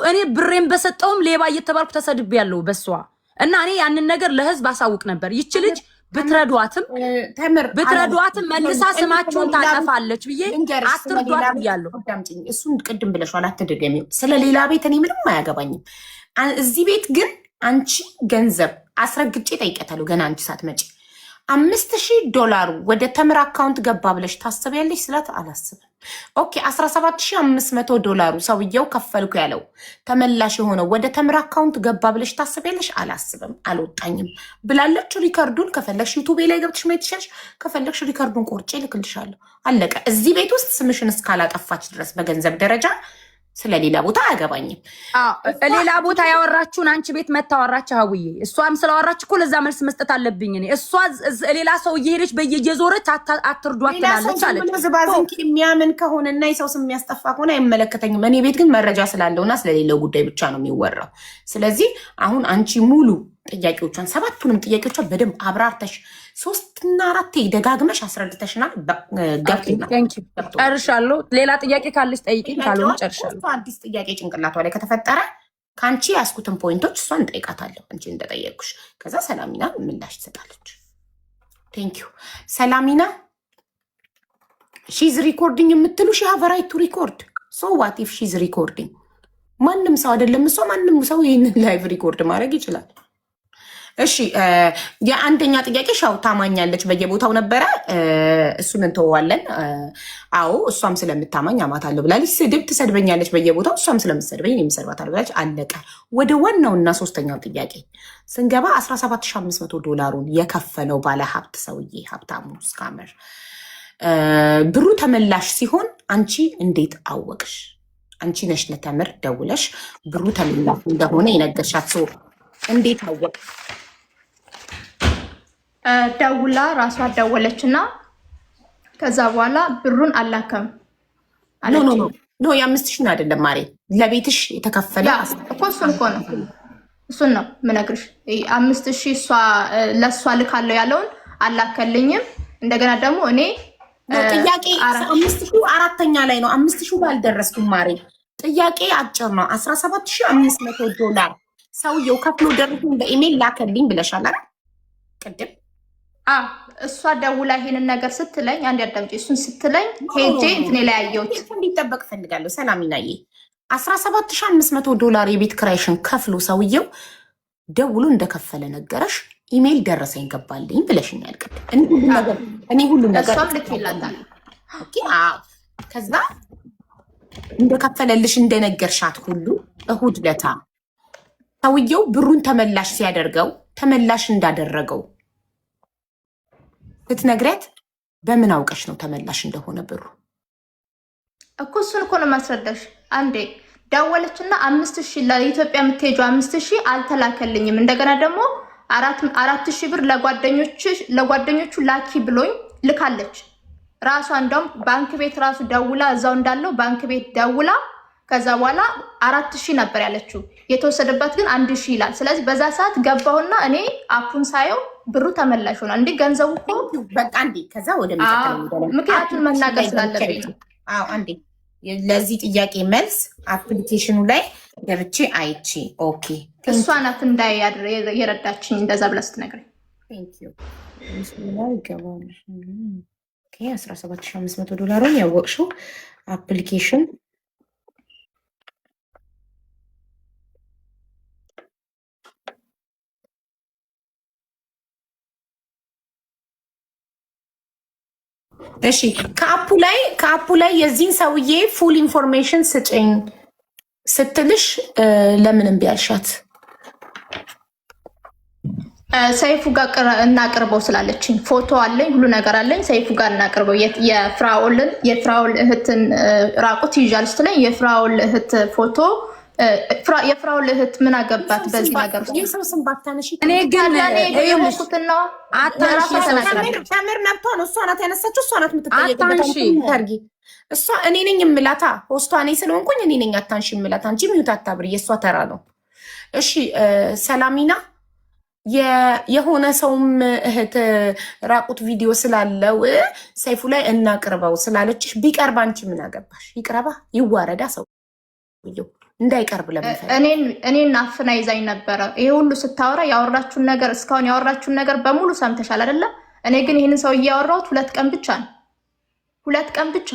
እኔ ብሬን በሰጠውም ሌባ እየተባልኩ ተሰድቤ ያለው በሷ እና እኔ ያንን ነገር ለህዝብ አሳውቅ ነበር። ይች ልጅ ብትረዷትም መልሳ ስማችሁን ታጠፋለች ብዬ አትርዷት ብያለሁ። እሱን ቅድም ብለሻል፣ አትደገሚው። ስለሌላ ቤት እኔ ምንም አያገባኝም። እዚህ ቤት ግን አንቺ ገንዘብ አስረግጬ ጠይቀታለሁ። ገና አንቺ ሳትመጪ $5,000 ወደ ተምር አካውንት ገባ ብለሽ ታስቢያለሽ ስላት አላስብም። ኦኬ $17,500 ሰውየው ከፈልኩ ያለው ተመላሽ የሆነው ወደ ተምር አካውንት ገባ ብለሽ ታስቢያለሽ? አላስብም፣ አልወጣኝም ብላለች። ሪከርዱን ከፈለግሽ ዩቱቤ ላይ ገብተሽ ማየት ትችያለሽ። ከፈለግሽ ሪከርዱን ቆርጬ ልክልሻለሁ። አለቀ። እዚህ ቤት ውስጥ ስምሽን እስካላጠፋች ድረስ በገንዘብ ደረጃ ስለሌላ ቦታ አያገባኝም። ሌላ ቦታ ያወራችሁን አንቺ ቤት መታወራች ሀውዬ፣ እሷም ስላወራች እኮ ለዛ መልስ መስጠት አለብኝ እኔ። እሷ ሌላ ሰው እየሄደች በየዞረች አትርዷት ትላለች አለች። ዝባዝንኪ የሚያምን ከሆነ እና የሰው ስም የሚያስጠፋ ከሆነ አይመለከተኝም። እኔ ቤት ግን መረጃ ስላለውና ስለሌለው ጉዳይ ብቻ ነው የሚወራው። ስለዚህ አሁን አንቺ ሙሉ ጥያቄዎቿን 7ቱንም ጥያቄዎቿን በደንብ አብራርተሽ 3 እና 4 ደጋግመሽ አስረድተሽናል። ጨርሻለሁ። ሌላ ጥያቄ ካለሽ ጠይቂኝ፣ ካልሆነ ጨርሻለሁ። አዲስ ጥያቄ ጭንቅላቷ ላይ ከተፈጠረ ከአንቺ ያስኩትን ፖይንቶች እሷን እንጠይቃታለሁ፣ አንቺ እንደጠየቅኩሽ። ከዛ ሰላሚና ምላሽ ትሰጣለች። ቴንኪዩ ሰላሚና። ሺዝ ሪኮርዲንግ የምትሉ ሺ ሃቭ ራይት ቱ ሪኮርድ። ሶ ዋት ኢፍ ሺዝ ሪኮርዲንግ? ማንም ሰው አይደለም እሷ፣ ማንም ሰው ይህንን ላይቭ ሪኮርድ ማድረግ ይችላል። እሺ የአንደኛ ጥያቄ ሻው ታማኛለች በየቦታው ነበረ፣ እሱን እንተዋለን። አዎ እሷም ስለምታማኝ አማታለሁ ብላለች። ስድብ ትሰድበኛለች በየቦታው፣ እሷም ስለምትሰድበኝ የምሰድባታለሁ ብላለች። አለቀ። ወደ ዋናውና 3ኛው ጥያቄ ስንገባ $17,500 የከፈለው ባለ ሀብት ሰውዬ ሀብታሙ ስካመር ብሩ ተመላሽ ሲሆን አንቺ እንዴት አወቅሽ? አንቺ ነሽ ለተምር ደውለሽ ብሩ ተመላሽ እንደሆነ የነገርሻት። ሰው እንዴት አወቅ? ደውላ ራሷ ደወለች እና ከዛ በኋላ ብሩን አላከም። ኖ የ5,000 አይደለም ማሬ፣ ለቤትሽ የተከፈለ እኮ እሱን እኮ ነው። እሱን ነው የምነግርሽ። 5,000 እሷ ለእሷ ልካለው ያለውን አላከልኝም። እንደገና ደግሞ እኔ ጥያቄ 5,000 4ኛ ላይ ነው። 5,000 ባልደረስኩም ማሬ። ጥያቄ አጭር ነው። $17,500 ሰውየው ከፍሎ ደረሰኝ በኢሜል ላከልኝ ብለሻል አይደል? ቅድም እሷ ደውላ ይሄንን ነገር ስትለኝ አንድ ያዳምጪ። እሱን ስትለኝ ሄጄ እንትኔ ላይ ያየሁት እንዲጠበቅ ፈልጋለሁ። ሰላሚናዬ $17,500 የቤት ክራይሽን ከፍሎ ሰውየው ደውሎ እንደከፈለ ነገረሽ። ኢሜል ደረሰኝ ገባልኝ ብለሽኛል ቅድም። እኔ ሁሉ ነገር ከዛ እንደከፈለልሽ እንደነገርሻት ሁሉ እሁድ ለታ ሰውየው ብሩን ተመላሽ ሲያደርገው ተመላሽ እንዳደረገው ስትነግረት በምን አውቀሽ ነው ተመላሽ እንደሆነ ብሩ? እኮ እሱን እኮ ነው ማስረዳሽ። አንዴ ደወለችና 5000 ለኢትዮጵያ የምትሄጂው 5000 አልተላከልኝም። እንደገና ደግሞ 4000 ብር ለጓደኞቹ ላኪ ብሎኝ ልካለች። ራሷ እንደውም ባንክ ቤት ራሱ ደውላ እዛው እንዳለው ባንክ ቤት ደውላ ከዛ በኋላ 4000 ነበር ያለችው። የተወሰደባት ግን 1000 ይላል። ስለዚህ በዛ ሰዓት ገባውና እኔ አፑን ሳየው ብሩ ተመላሽ ሆኗል። እንዴ ገንዘቡ እኮ በቃ እንዴ ከዛ ወደ ምክንያቱን መናገር ስላለብኝ አዎ አንዴ ለዚህ ጥያቄ መልስ አፕሊኬሽኑ ላይ ገብቼ አይቼ ኦኬ እሷ ናት እንዳይ የረዳችኝ እንደዛ ብላ ስትነግረኝ ቴንክ ዩ ይገባል። ኦኬ $17500 ያወቅሽው አፕሊኬሽን እሺ ከአፑ ላይ የዚህን ሰውዬ ፉል ኢንፎርሜሽን ስጭኝ ስትልሽ ለምን እምቢ አልሻት? ሰይፉ ጋር እናቅርበው ስላለችኝ ፎቶ አለኝ፣ ሁሉ ነገር አለኝ። ሰይፉ ጋር እናቅርበው የፍራውል እህትን ራቁት ይዣል ስትለኝ የፍራውል እህት ፎቶ የፍራውል እህት ምን አገባት በዚህ ነገር ውስጥ? የሰው ስም ባታነሺ እኔ ግን የሞኩትና ተምር መብቷ ነው። እሷ ናት ያነሳችው፣ እሷ ናት የምትጠየቅበት። እሷ እኔ ነኝ የምላታ ሆስቷ እኔ ስለሆንኩኝ እኔ ነኝ አታንሺ የምላት። አንቺ ሚዩት አታብሪ፣ የእሷ ተራ ነው። እሺ ሰላሚና የሆነ ሰውም እህት ራቁት ቪዲዮ ስላለው ሰይፉ ላይ እናቅርበው ስላለችሽ ቢቀርብ አንቺ ምን አገባሽ? ይቅረባ ይዋረዳ ሰው እንዳይቀርብ እኔን አፍና ይዛኝ ነበረ። ይሄ ሁሉ ስታወራ ያወራችሁን ነገር እስካሁን ያወራችሁን ነገር በሙሉ ሰምተሻል አይደለ? እኔ ግን ይህንን ሰው እያወራሁት 2 ቀን ብቻ ነው። 2 ቀን ብቻ።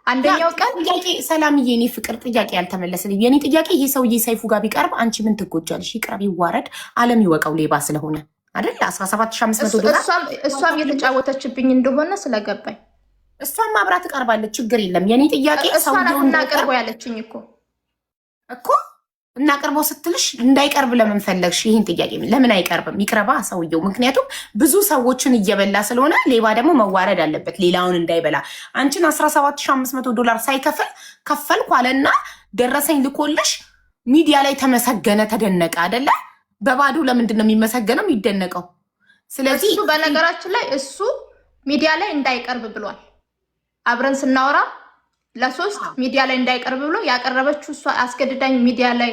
አንደኛው ቀን ጥያቄ ሰላምዬ፣ እኔ ፍቅር ጥያቄ ያልተመለሰልኝ የኔ ጥያቄ ይሄ ሰውዬ ሰይፉ ጋር ቢቀርብ አንቺ ምን ትጎጃለሽ? ይቅረብ ይዋረድ፣ ዓለም ይወቀው ሌባ ስለሆነ አይደል? $17500 እሷም የተጫወተችብኝ እንደሆነ ስለገባኝ እሷም አብራ ትቀርባለች። ችግር የለም። የኔ ጥያቄ እሷ ናት እናቀርበው ያለችኝ እኮ እናቀርበው ስትልሽ እንዳይቀርብ ለምን ፈለግሽ? ይህን ጥያቄ ለምን አይቀርብም? ይቅረባ ሰውየው። ምክንያቱም ብዙ ሰዎችን እየበላ ስለሆነ ሌባ ደግሞ መዋረድ አለበት ሌላውን እንዳይበላ። አንቺን $17500 ሳይከፍል ከፈልኩ አለና ደረሰኝ ልኮልሽ ሚዲያ ላይ ተመሰገነ፣ ተደነቀ አይደለ? በባዶ ለምንድን ነው የሚመሰገነው የሚደነቀው? ስለዚህ እሱ በነገራችን ላይ እሱ ሚዲያ ላይ እንዳይቀርብ ብሏል። አብረን ስናወራ ለ3 ሚዲያ ላይ እንዳይቀርብ ብሎ ያቀረበችው እሷ አስገድዳኝ ሚዲያ ላይ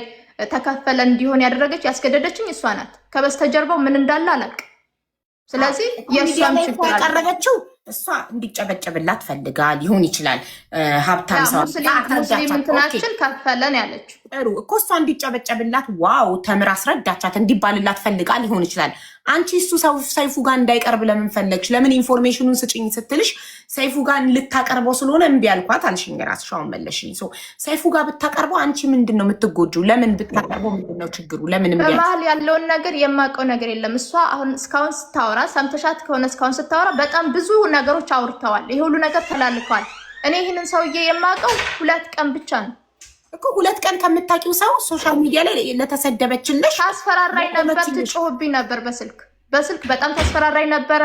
ተከፈለ እንዲሆን ያስገደደችኝ እሷ ናት። ከበስተጀርባው ምን እንዳለ አላውቅም። ስለዚህ የእሷም ችግር ያቀረበችው እሷ እንዲጨበጨብላት ፈልጋ ሊሆን ይችላል። ሀብታም ሰው ሙስሊም እንትናችን ከፈለን ያለችው ጥሩ እኮ እሷ እንዲጨበጨብላት ዋው ተምር አስረዳቻት እንዲባልላት ፈልጋ ሊሆን ይችላል። አንቺ እሱ ሰይፉ ጋር እንዳይቀርብ ለምን ፈለግሽ? ለምን ኢንፎርሜሽኑን ስጭኝ ስትልሽ ሰይፉ ጋር ልታቀርበው ስለሆነ እምቢ አልኳት አልሽኝ። ራስሽ አሁን መለሽኝ። ሰይፉ ጋር ብታቀርበው አንቺ ምንድን ነው የምትጎጂው? ለምን ብታቀርበው ምንድን ነው ችግሩ? ለምን እምቢ በመሀል ያለውን ነገር የማውቀው ነገር የለም። እሷ አሁን እስካሁን ስታወራ ሰምተሻት ከሆነ እስካሁን ስታወራ በጣም ብዙ ነገሮች አውርተዋል። ይሄ ሁሉ ነገር ተላልፈዋል። እኔ ይህንን ሰውዬ የማውቀው 2 ቀን ብቻ ነው እኮ 2 ቀን ከምታውቂው ሰው ሶሻል ሚዲያ ላይ ለተሰደበችልሽ ታስፈራራኝ ነበር፣ ትጮህብኝ ነበር በስልክ በጣም ታስፈራራኝ ነበረ።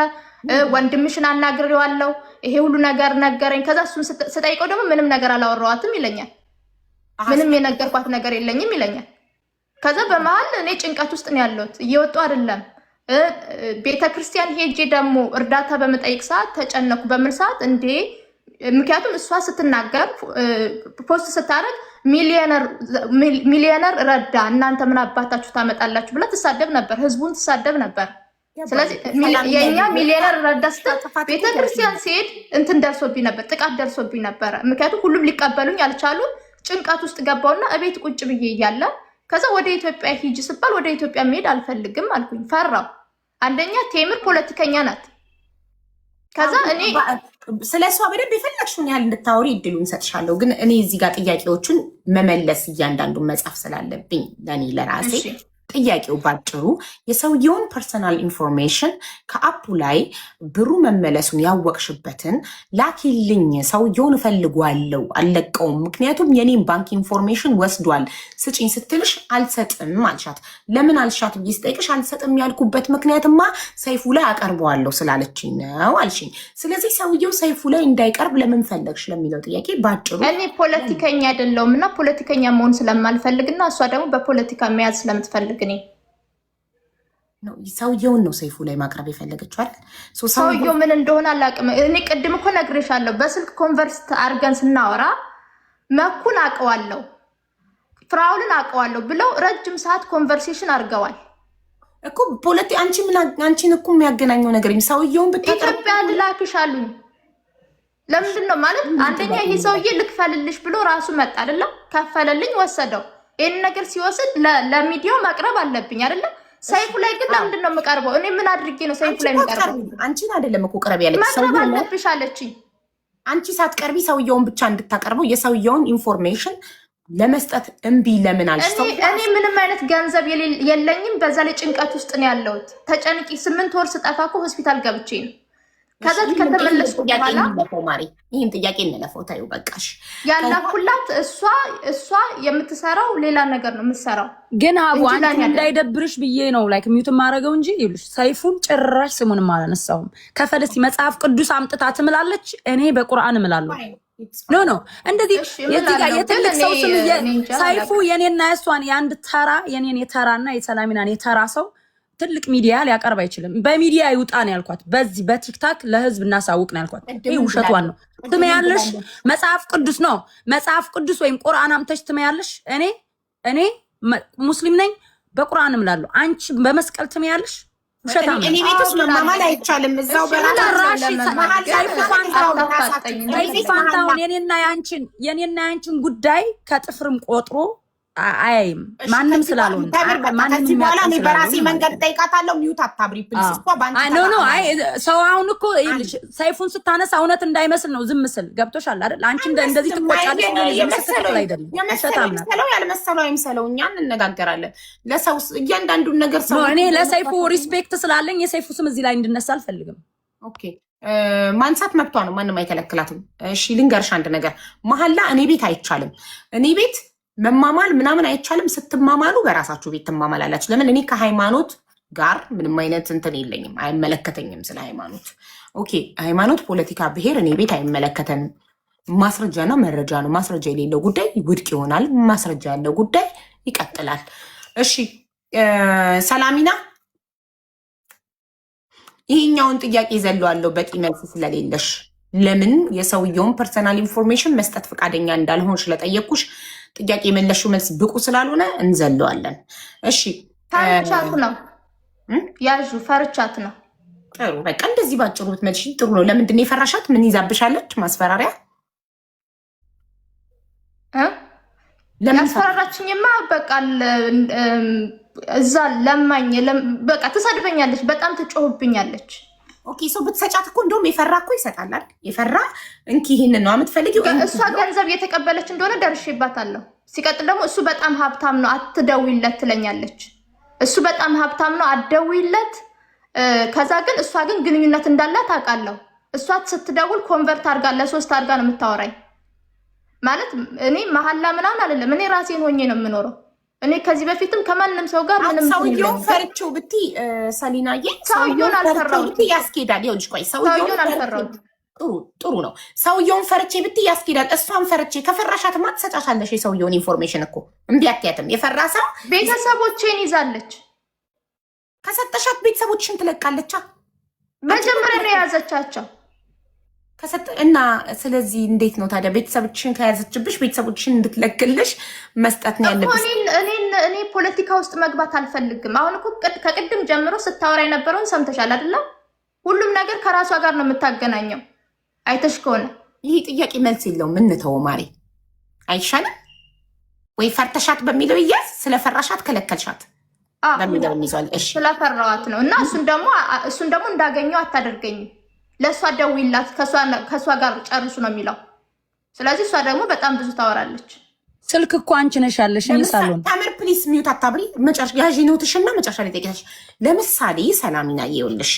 ወንድምሽን አናግሬዋለሁ ይሄ ሁሉ ነገር ነገረኝ። ከዛ እሱን ስጠይቀው ደግሞ ምንም ነገር አላወራኋትም ይለኛል። ምንም የነገርኳት ነገር የለኝም ይለኛል። ከዛ በመሀል እኔ ጭንቀት ውስጥ ነው ያለሁት። እየወጡ አይደለም ቤተክርስቲያን ሄጄ ደግሞ እርዳታ በመጠየቅ ሰዓት ተጨነኩ። በምን ሰዓት እንዴ? ምክንያቱም እሷ ስትናገር ፖስት ስታደርግ ሚሊዮነር ረዳ እናንተ ምን አባታችሁ ታመጣላችሁ ብላ ትሳደብ ነበር፣ ህዝቡን ትሳደብ ነበር። ስለዚህ የኛ ሚሊዮነር ረዳ ስትል ቤተክርስቲያን ሲሄድ እንትን ደርሶብኝ ነበር፣ ጥቃት ደርሶብኝ ነበር። ምክንያቱም ሁሉም ሊቀበሉኝ አልቻሉ። ጭንቀት ውስጥ ገባውና እቤት ቁጭ ብዬ እያለ ከዛ ወደ ኢትዮጵያ ሂጅ ስባል ወደ ኢትዮጵያ መሄድ አልፈልግም አልኩኝ። ፈራው። አንደኛ ቴምር ፖለቲከኛ ናት። ከዛ እኔ ስለሷ በደንብ የፈለግሽውን ያህል እንድታወሪ እድሉን እንሰጥሻለሁ። ግን እኔ እዚህ ጋር ጥያቄዎቹን መመለስ እያንዳንዱን መጻፍ ስላለብኝ ለእኔ ለራሴ ጥያቄው ባጭሩ የሰውየውን ፐርሰናል ኢንፎርሜሽን ከአፑ ላይ ብሩ መመለሱን ያወቅሽበትን ላኪልኝ፣ ሰውየውን እፈልጓለሁ አልለቀውም፣ ምክንያቱም የኔን ባንክ ኢንፎርሜሽን ወስዷል ስጪኝ ስትልሽ አልሰጥም አልሻት። ለምን አልሻት ብዬ ስጠይቅሽ አልሰጥም ያልኩበት ምክንያትማ ሰይፉ ላይ አቀርበዋለሁ ስላለችኝ ነው አልሽኝ። ስለዚህ ሰውየው ሰይፉ ላይ እንዳይቀርብ ለምን ፈለግሽ ለሚለው ጥያቄ ባጭሩ እኔ ፖለቲከኛ አይደለሁም እና ፖለቲከኛ መሆን ስለማልፈልግና እሷ ደግሞ በፖለቲካ መያዝ ስለምትፈልግ እኔ ሰውየውን ነው ሰይፉ ላይ ማቅረብ የፈለገችው አይደል? ሰውየው ምን እንደሆነ አላውቅም። እኔ ቅድም እኮ ነግሬሻለሁ። በስልክ ኮንቨርስ አድርገን ስናወራ መኩን አውቀዋለሁ ፍራውልን አውቀዋለሁ ብለው ረጅም ሰዓት ኮንቨርሴሽን አድርገዋል እኮ። አንቺን እኮ የሚያገናኘው ነገር ሰውየውን ብታቀርብ ኢትዮጵያ ልላክሽ አሉኝ። ለምንድን ነው ማለት አንደኛ ይሄ ሰውዬ ልክፈልልሽ ብሎ ራሱ መጣ አይደለም? ከፈለልኝ ወሰደው። ይሄን ነገር ሲወስድ ለሚዲያው ማቅረብ አለብኝ አይደለም? ሰይፉ ላይ ግን ለምንድን ነው የምቀርበው? እኔ ምን አድርጌ ነው ሰይፉ ላይ የምቀርበው? አንቺን አይደለም እኮ ቅረብ ያለች ማቅረብ አለብሽ አለችኝ። አንቺ ሳትቀርቢ ሰውየውን ብቻ እንድታቀርበው የሰውየውን ኢንፎርሜሽን ለመስጠት እምቢ ለምን አልሽ? እኔ ምንም አይነት ገንዘብ የለኝም። በዛ ላይ ጭንቀት ውስጥ ነው ያለሁት። ተጨንቂ 8 ወር ስጠፋ እኮ ሆስፒታል ገብቼ ነው። ከዛ ከተመለስኩ በኋላ ይህን ጥያቄ እንለፈው ታዩ በቃሽ። ያላኩላት እሷ የምትሰራው ሌላ ነገር ነው የምትሰራው። ግን አቡ አንቺ እንዳይደብርሽ ብዬ ነው ላይክ ሚዩት ማረገው እንጂ ይሉሽ ሰይፉን ጭራሽ ስሙንም አላነሳውም። ከፈለስቲ መጽሐፍ ቅዱስ አምጥታ ትምላለች፣ እኔ በቁርአን እምላለሁ። ኖ እንደዚህ የትልቅ ሰው ስም ሰይፉ የኔና የሷን የአንድ ተራ የኔን የተራና የሰላሚናን የተራ ሰው ትልቅ ሚዲያ ሊያቀርብ አይችልም። በሚዲያ ይውጣ ነው ያልኳት። በዚህ በቲክታክ ለህዝብ እናሳውቅ ነው ያልኳት። ይሄ ውሸቷን ነው። ትመያለሽ መጽሐፍ ቅዱስ ነው መጽሐፍ ቅዱስ ወይም ቁርአን አምጥተሽ ትመያለሽ። እኔ ሙስሊም ነኝ በቁርአን እምላለሁ። አንቺ በመስቀል ትመያለሽ። ውሸታም እኔ ቤት ውስጥ መማማል አይቻልም። እዛው ፋንታውን የኔና ያንቺን ጉዳይ ከጥፍርም ቆጥሮ አያይም ማንም ስላልሆነ ከዚህ በኋላ እኔ በራሴ መንገድ ጠይቃታለሁ። ሚዩት አታብሪ ፕሊዝ። ኖ አይ ሰው አሁን እኮ ይልሽ ሰይፉን ስታነሳ እውነት እንዳይመስል ነው ዝም ስል ገብቶሻል አይደል? አንቺ እንደዚህ ትቆጫለሽ። ትክክል አይደለም። ያልመሰለው አይምሰለው። እኛ እንነጋገራለን። ለሰው እያንዳንዱን ነገር ሰው እኔ ለሰይፉ ሪስፔክት ስላለኝ የሰይፉ ስም እዚህ ላይ እንድነሳ አልፈልግም። ኦኬ ማንሳት መብቷ ነው። ማንም አይከለክላትም። እሺ ልንገርሽ አንድ ነገር፣ መሀላ እኔ ቤት አይቻልም። እኔ ቤት መማማል ምናምን አይቻልም። ስትማማሉ በራሳችሁ ቤት ትማማላላችሁ። ለምን እኔ ከሃይማኖት ጋር ምንም አይነት እንትን የለኝም፣ አይመለከተኝም ስለ ሃይማኖት። ኦኬ ሃይማኖት፣ ፖለቲካ፣ ብሔር እኔ ቤት አይመለከተንም። ማስረጃና መረጃ ነው። ማስረጃ የሌለው ጉዳይ ውድቅ ይሆናል። ማስረጃ ያለው ጉዳይ ይቀጥላል። እሺ ሰላሚና ይሄኛውን ጥያቄ ዘለዋለሁ በቂ መልስ ስለሌለሽ ለምን የሰውየውን ፐርሰናል ኢንፎርሜሽን መስጠት ፈቃደኛ እንዳልሆን ስለጠየቅኩሽ ጥያቄ የመለሽው መልስ ብቁ ስላልሆነ እንዘለዋለን። እሺ ፈርቻት ነው ያዡ፣ ፈርቻት ነው። ጥሩ በቃ እንደዚህ ባጭሩ ብትመልሺ ጥሩ ነው። ለምንድን ነው የፈራሻት? ምን ይዛብሻለች? ማስፈራሪያ ያስፈራራችኝማ በቃ እዛ ለማኝ በቃ ትሰድበኛለች፣ በጣም ትጮህብኛለች። ኦኬ ሰው ብትሰጫት እኮ እንደውም የፈራ እኮ ይሰጣል አይደል? የፈራ እንኪ ይሄንን ነው የምትፈልጊው። እሷ ገንዘብ የተቀበለች እንደሆነ ደርሼባታለሁ። ሲቀጥል ደግሞ እሱ በጣም ሀብታም ነው አትደውይለት ትለኛለች። እሱ በጣም ሀብታም ነው አትደውይለት። ከዛ ግን እሷ ግን ግንኙነት እንዳላት አውቃለሁ። እሷ ስትደውል ኮንቨርት አድርጋ ለ3 አድርጋ ነው የምታወራኝ። ማለት እኔ መሀላ ምናምን አይደለም፣ እኔ ራሴን ሆኜ ነው የምኖረው። እኔ ከዚህ በፊትም ከማንም ሰው ጋር ምንም ሰውየውን ፈርቼው ብትይ ሰሊናዬ፣ ሰውየውን አልፈራሁም ብትይ ያስኬዳል። ይኸውልሽ ቆይ ሰውየውን አልፈራሁም። ጥሩ ነው። ሰውየውን ፈርቼ ብትይ ያስኬዳል። እሷን ፈርቼ ከፈራሻትማ ትሰጫታለሽ። የሰውየውን ኢንፎርሜሽን እኮ እምቢ አትያትም። የፈራ ሰው ቤተሰቦቼን ይዛለች። ከሰጠሻት ቤተሰቦችሽን ትለቃለቻ። መጀመሪያ ነው የያዘቻቸው እና ስለዚህ እንዴት ነው ታዲያ ቤተሰቦችሽን ከያዘችብሽ ቤተሰቦችሽን እንድትለቅልሽ መስጠት ነው ያለብሽ? እኔ ፖለቲካ ውስጥ መግባት አልፈልግም። አሁን እኮ ከቅድም ጀምሮ ስታወራ የነበረውን ሰምተሻል አይደለም? ሁሉም ነገር ከራሷ ጋር ነው የምታገናኘው። አይተሽ ከሆነ ይህ ጥያቄ መልስ የለውም። እንተወው ማሬ አይሻልም ወይ? ፈርተሻት በሚለው እያዝ ስለፈራሻት ከለከልሻት በሚለው እንይዟል። እሺ ስለፈራዋት ነው። እና እሱን ደግሞ እንዳገኘው አታደርገኝም። ለእሷ ደውይላት ከእሷ ጋር ጨርሱ ነው የሚለው። ስለዚህ እሷ ደግሞ በጣም ብዙ ታወራለች። ስልክ እኮ አንቺ ነሽ ያለሽ ሳሎን። ታምር ፕሊስ ሚውት አታብሪ። መጨረሻ ያዢ ኖትሽና መጨረሻ ላይ ጠይቀሽ። ለምሳሌ ሰላሚና ይኸውልሽ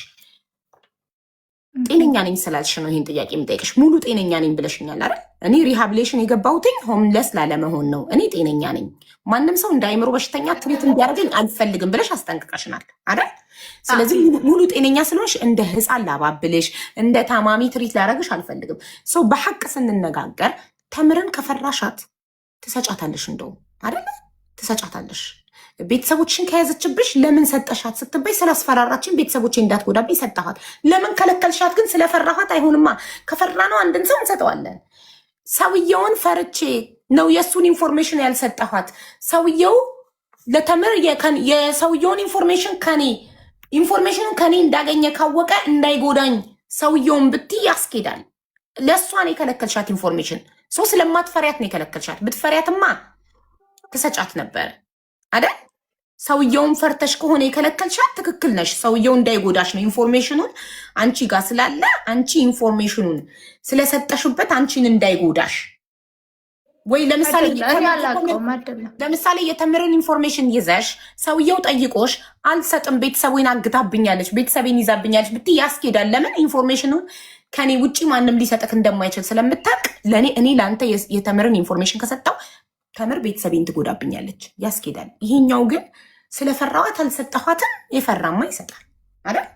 ጤነኛ ነኝ ስላልሽ ነው ይሄን ጥያቄ የምጠይቅሽ። ሙሉ ጤነኛ ነኝ ብለሽኛል አይደል? እኔ ሪሃብሊቴሽን የገባሁትኝ ሆምለስ ላለመሆን ነው። እኔ ጤነኛ ነኝ፣ ማንም ሰው እንዳይምሮ በሽተኛ ትሪት እንዲያደርገኝ አልፈልግም ብለሽ አስጠንቅቀሽናል አይደል? ስለዚህ ሙሉ ጤነኛ ስለሆንሽ እንደ ህፃን ላባብልሽ፣ እንደ ታማሚ ትሪት ላደርግሽ አልፈልግም። ሰው በሐቅ ስንነጋገር ተምርን ከፈራሻት ትሰጫታለሽ፣ እንደውም አይደለ ትሰጫታለሽ። ቤተሰቦችን ከያዘችብሽ ለምን ሰጠሻት ስትበይ ስላስፈራራችን ቤተሰቦቼ እንዳትጎዳብኝ ሰጠሃት። ለምን ከለከልሻት ግን? ስለፈራሃት አይሆንማ። ከፈራ ነው አንድን ሰው እንሰጠዋለን። ሰውየውን ፈርቼ ነው የእሱን ኢንፎርሜሽን ያልሰጠሃት። ሰውየው ለተምር የሰውየውን ኢንፎርሜሽንን ከኔ እንዳገኘ ካወቀ እንዳይጎዳኝ ሰውየውን ብትይ ያስኬዳል። ለእሷን የከለከልሻት ኢንፎርሜሽን ሰው ስለማትፈሪያት ነው የከለከልሻት። ብትፈሪያትማ ትሰጫት ነበር አይደል? ሰውየውን ፈርተሽ ከሆነ የከለከልሻት ትክክል ነሽ። ሰውየው እንዳይጎዳሽ ነው። ኢንፎርሜሽኑን አንቺ ጋር ስላለ አንቺ ኢንፎርሜሽኑን ስለሰጠሽበት አንቺን እንዳይጎዳሽ ወይ ለምሳሌ የተምርን ኢንፎርሜሽን ይዘሽ ሰውየው ጠይቆሽ አልሰጥም ቤተሰቤን አግታብኛለች ቤተሰቤን ይዛብኛለች ብትይ ያስኬዳል። ለምን? ኢንፎርሜሽኑን ከኔ ውጪ ማንም ሊሰጥክ እንደማይችል ስለምታውቅ እኔ ለአንተ የተምርን ኢንፎርሜሽን ከሰጠው ተምር ቤተሰቤን ትጎዳብኛለች፣ ያስኬዳል። ይሄኛው ግን ስለፈራዋት አልሰጠኋትም። የፈራማ ይሰጣል አይደል?